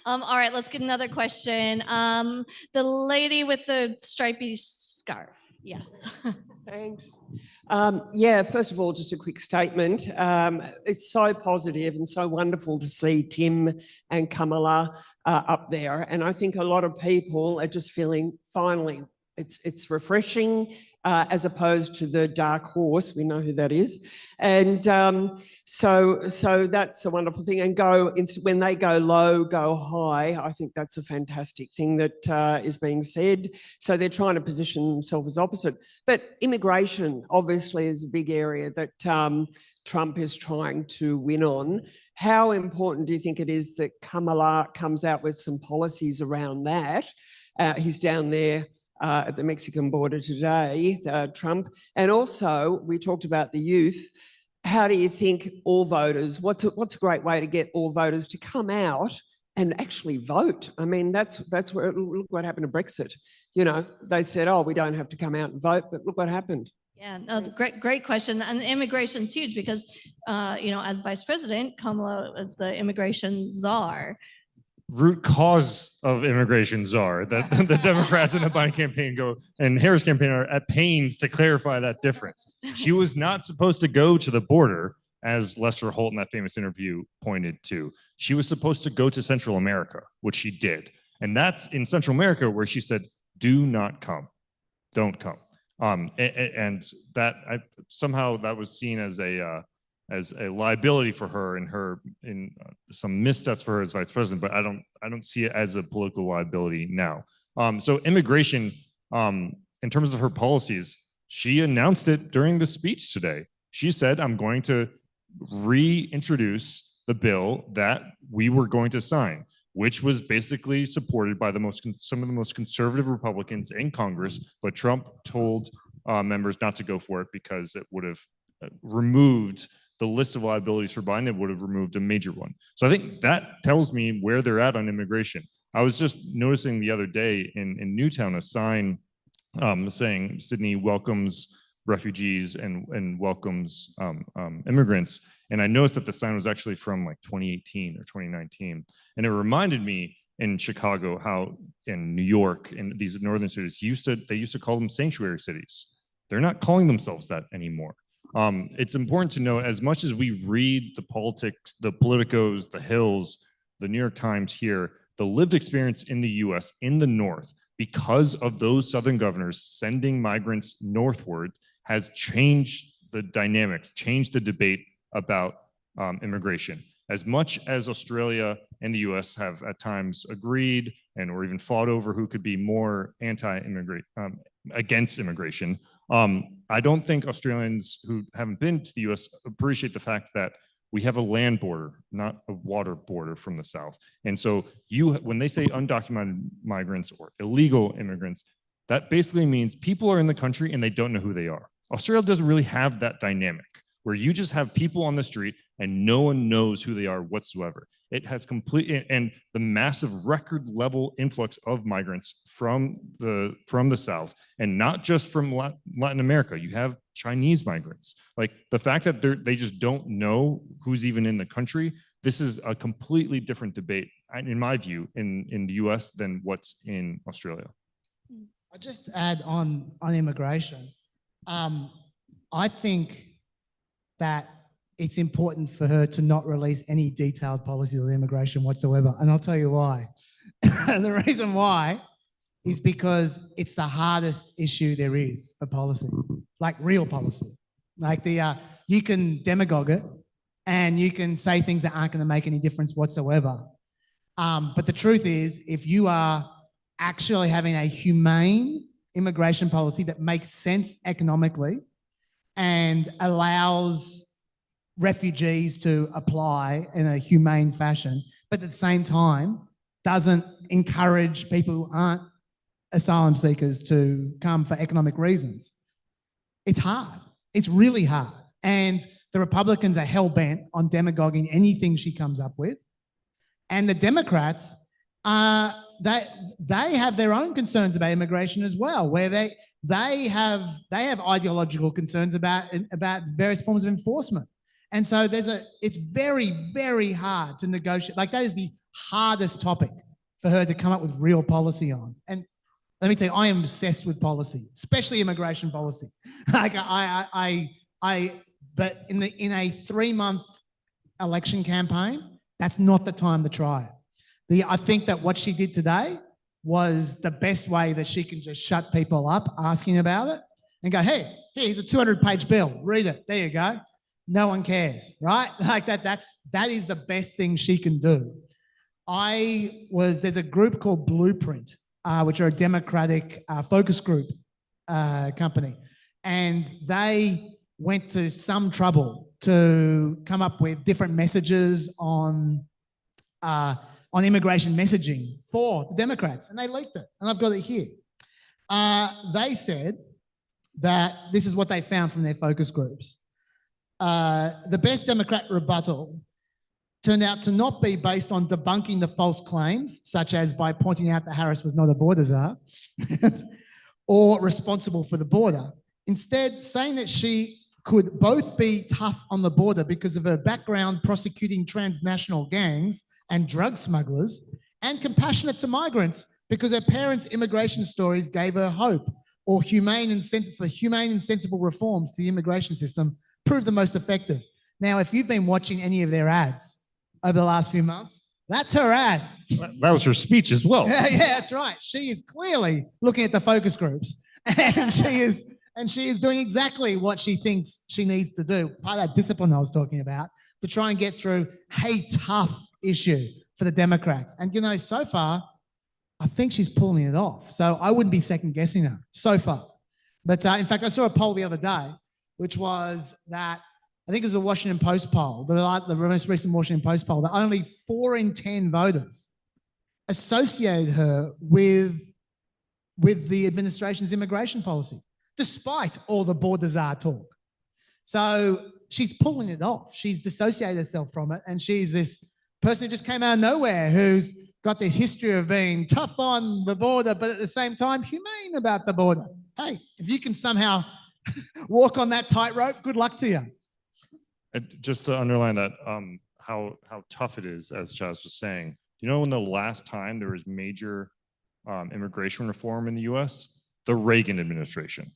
All right, let's get another question. The lady with the stripy scarf. Yes. Thanks. Yeah, first of all, just a quick statement. It's so positive and so wonderful to see Tim and Kamala up there. And I think a lot of people are just feeling finally it's refreshing as opposed to the dark horse. We know who that is. And so that's a wonderful thing. And when they go low, go high. I think that's a fantastic thing that is being said. So they're trying to position themselves as opposite. But immigration obviously is a big area that Trump is trying to win on. How important do you think it is that Kamala comes out with some policies around that? He's down there at the Mexican border today, Trump. And also, we talked about the youth. How do you think all voters, what's a great way to get all voters to come out and actually vote? I mean, that's where, look what happened to Brexit. You know, they said, oh, we don't have to come out and vote, but look what happened. Yeah, no, great question. And immigration's huge because, as vice president, Kamala is the immigration czar. Root cause of immigration czar that the Democrats in the Biden campaign and Harris campaign are at pains to clarify that difference. She was not supposed to go to the border, as Lester Holt in that famous interview pointed to. She was supposed to go to Central America, which she did. And that's in Central America where she said, do not come, don't come. And that somehow that was seen as a liability for her in some missteps for her as vice president, but I don't see it as a political liability now. So immigration, in terms of her policies, she announced it during the speech today. She said, I'm going to reintroduce the bill that we were going to sign, which was basically supported by some of the most conservative Republicans in Congress, but Trump told members not to go for it because it would have removed the list of liabilities for Biden. It would have removed a major one. So I think that tells me where they're at on immigration. I was just noticing the other day in Newtown a sign saying Sydney welcomes refugees and welcomes immigrants. And I noticed that the sign was actually from like 2018 or 2019. And it reminded me in Chicago how in New York and these northern cities they used to call them sanctuary cities. They're not calling themselves that anymore. It's important to know, as much as we read the politics, the politicos, the Hills, the New York Times here, the lived experience in the US, in the North, because of those Southern governors sending migrants northward, has changed the dynamics, changed the debate about immigration. As much as Australia and the US have at times agreed or even fought over who could be more against immigration, I don't think Australians who haven't been to the US appreciate the fact that we have a land border, not a water border from the South. And so when they say undocumented migrants or illegal immigrants, that basically means people are in the country and they don't know who they are. Australia doesn't really have that dynamic where you just have people on the street and no one knows who they are whatsoever. It has and the massive record level influx of migrants from the South, and not just from Latin America. You have Chinese migrants. Like the fact that they just don't know who's even in the country. This is a completely different debate, in my view, in the US than what's in Australia. I'll just add on immigration. I think that it's important for her to not release any detailed policies on immigration whatsoever. And I'll tell you why. The reason why is because it's the hardest issue there is for policy, like real policy. Like you can demagogue it and you can say things that aren't going to make any difference whatsoever. But the truth is, if you are actually having a humane immigration policy that makes sense economically and allows refugees to apply in a humane fashion, but at the same time doesn't encourage people who aren't asylum seekers to come for economic reasons. It's hard. It's really hard. And the Republicans are hell-bent on demagoguing anything she comes up with. And the Democrats, they have their own concerns about immigration as well, where they have ideological concerns about various forms of enforcement. And so it's very, very hard to negotiate. Like that is the hardest topic for her to come up with real policy on. And let me tell you, I am obsessed with policy, especially immigration policy. Like but in a 3-month election campaign, that's not the time to try it. I think that what she did today was the best way that she can just shut people up asking about it and go, hey, here's a 200-page bill, read it, there you go. No one cares, right? Like that is the best thing she can do. There's a group called Blueprint, which are a Democratic focus group company. And they went to some trouble to come up with different messages on immigration messaging for the Democrats. And they leaked it. And I've got it here. They said that this is what they found from their focus groups. The best Democrat rebuttal turned out to not be based on debunking the false claims, such as by pointing out that Harris was not a border czar or responsible for the border. Instead, saying that she could both be tough on the border because of her background prosecuting transnational gangs and drug smugglers, and compassionate to migrants because her parents' immigration stories gave her hope, or humane and sensible reforms to the immigration system proved the most effective. Now, if you've been watching any of their ads over the last few months, that's her ad. That was her speech as well. Yeah, that's right. She is clearly looking at the focus groups, and she is doing exactly what she thinks she needs to do. Part of that discipline I was talking about to try and get through a tough issue for the Democrats. And so far, I think she's pulling it off. So I wouldn't be second guessing her so far. But in fact, I saw a poll the other day, which was that I think it was a Washington Post poll, the most recent Washington Post poll, that only 4 in 10 voters associated her with the administration's immigration policy, despite all the border czar talk. So she's pulling it off. She's dissociated herself from it, and she's this person who just came out of nowhere, who's got this history of being tough on the border, but at the same time humane about the border. Hey, if you can somehow walk on that tightrope, good luck to you. And just to underline that, how tough it is, as Chas was saying. Do you know when the last time there was major immigration reform in the U.S.? The Reagan administration,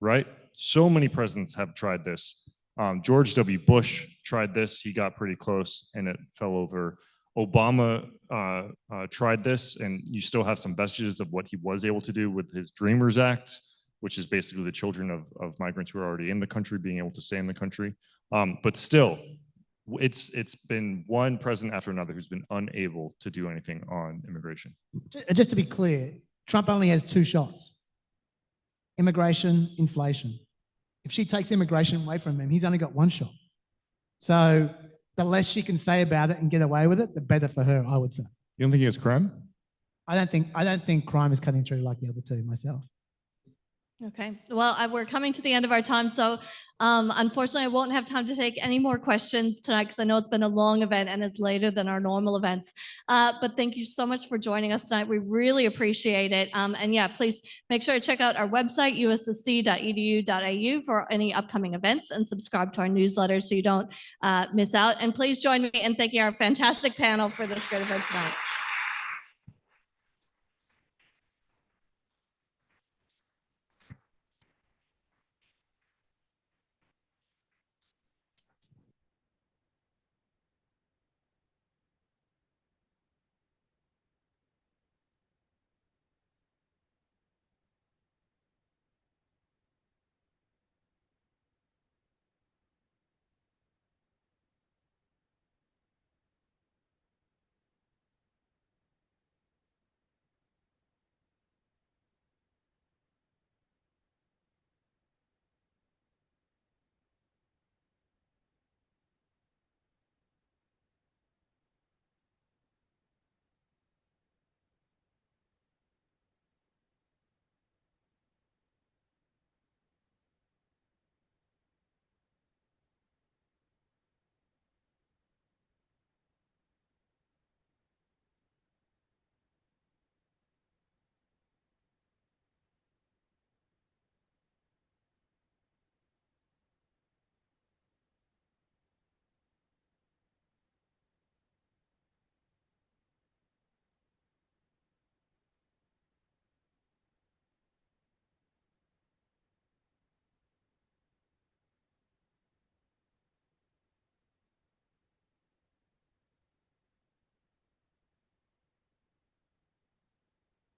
right? So many presidents have tried this. George W. Bush tried this. He got pretty close and it fell over. Obama tried this, and you still have some vestiges of what he was able to do with his Dreamers Act, which is basically the children of migrants who are already in the country being able to stay in the country. But still, it's been one president after another who's been unable to do anything on immigration. Just to be clear, Trump only has 2 shots: immigration, inflation. If she takes immigration away from him, he's only got 1 shot. So the less she can say about it and get away with it, the better for her, I would say. You don't think he has crime? I don't think crime is cutting through like the other 2 myself. Okay, well, we're coming to the end of our time, so unfortunately, I won't have time to take any more questions tonight because I know it's been a long event and it's later than our normal events. But thank you so much for joining us tonight. We really appreciate it. And yeah, please make sure to check out our website, ussc.edu.au, for any upcoming events, and subscribe to our newsletter so you don't miss out. And please join me in thanking our fantastic panel for this great event tonight.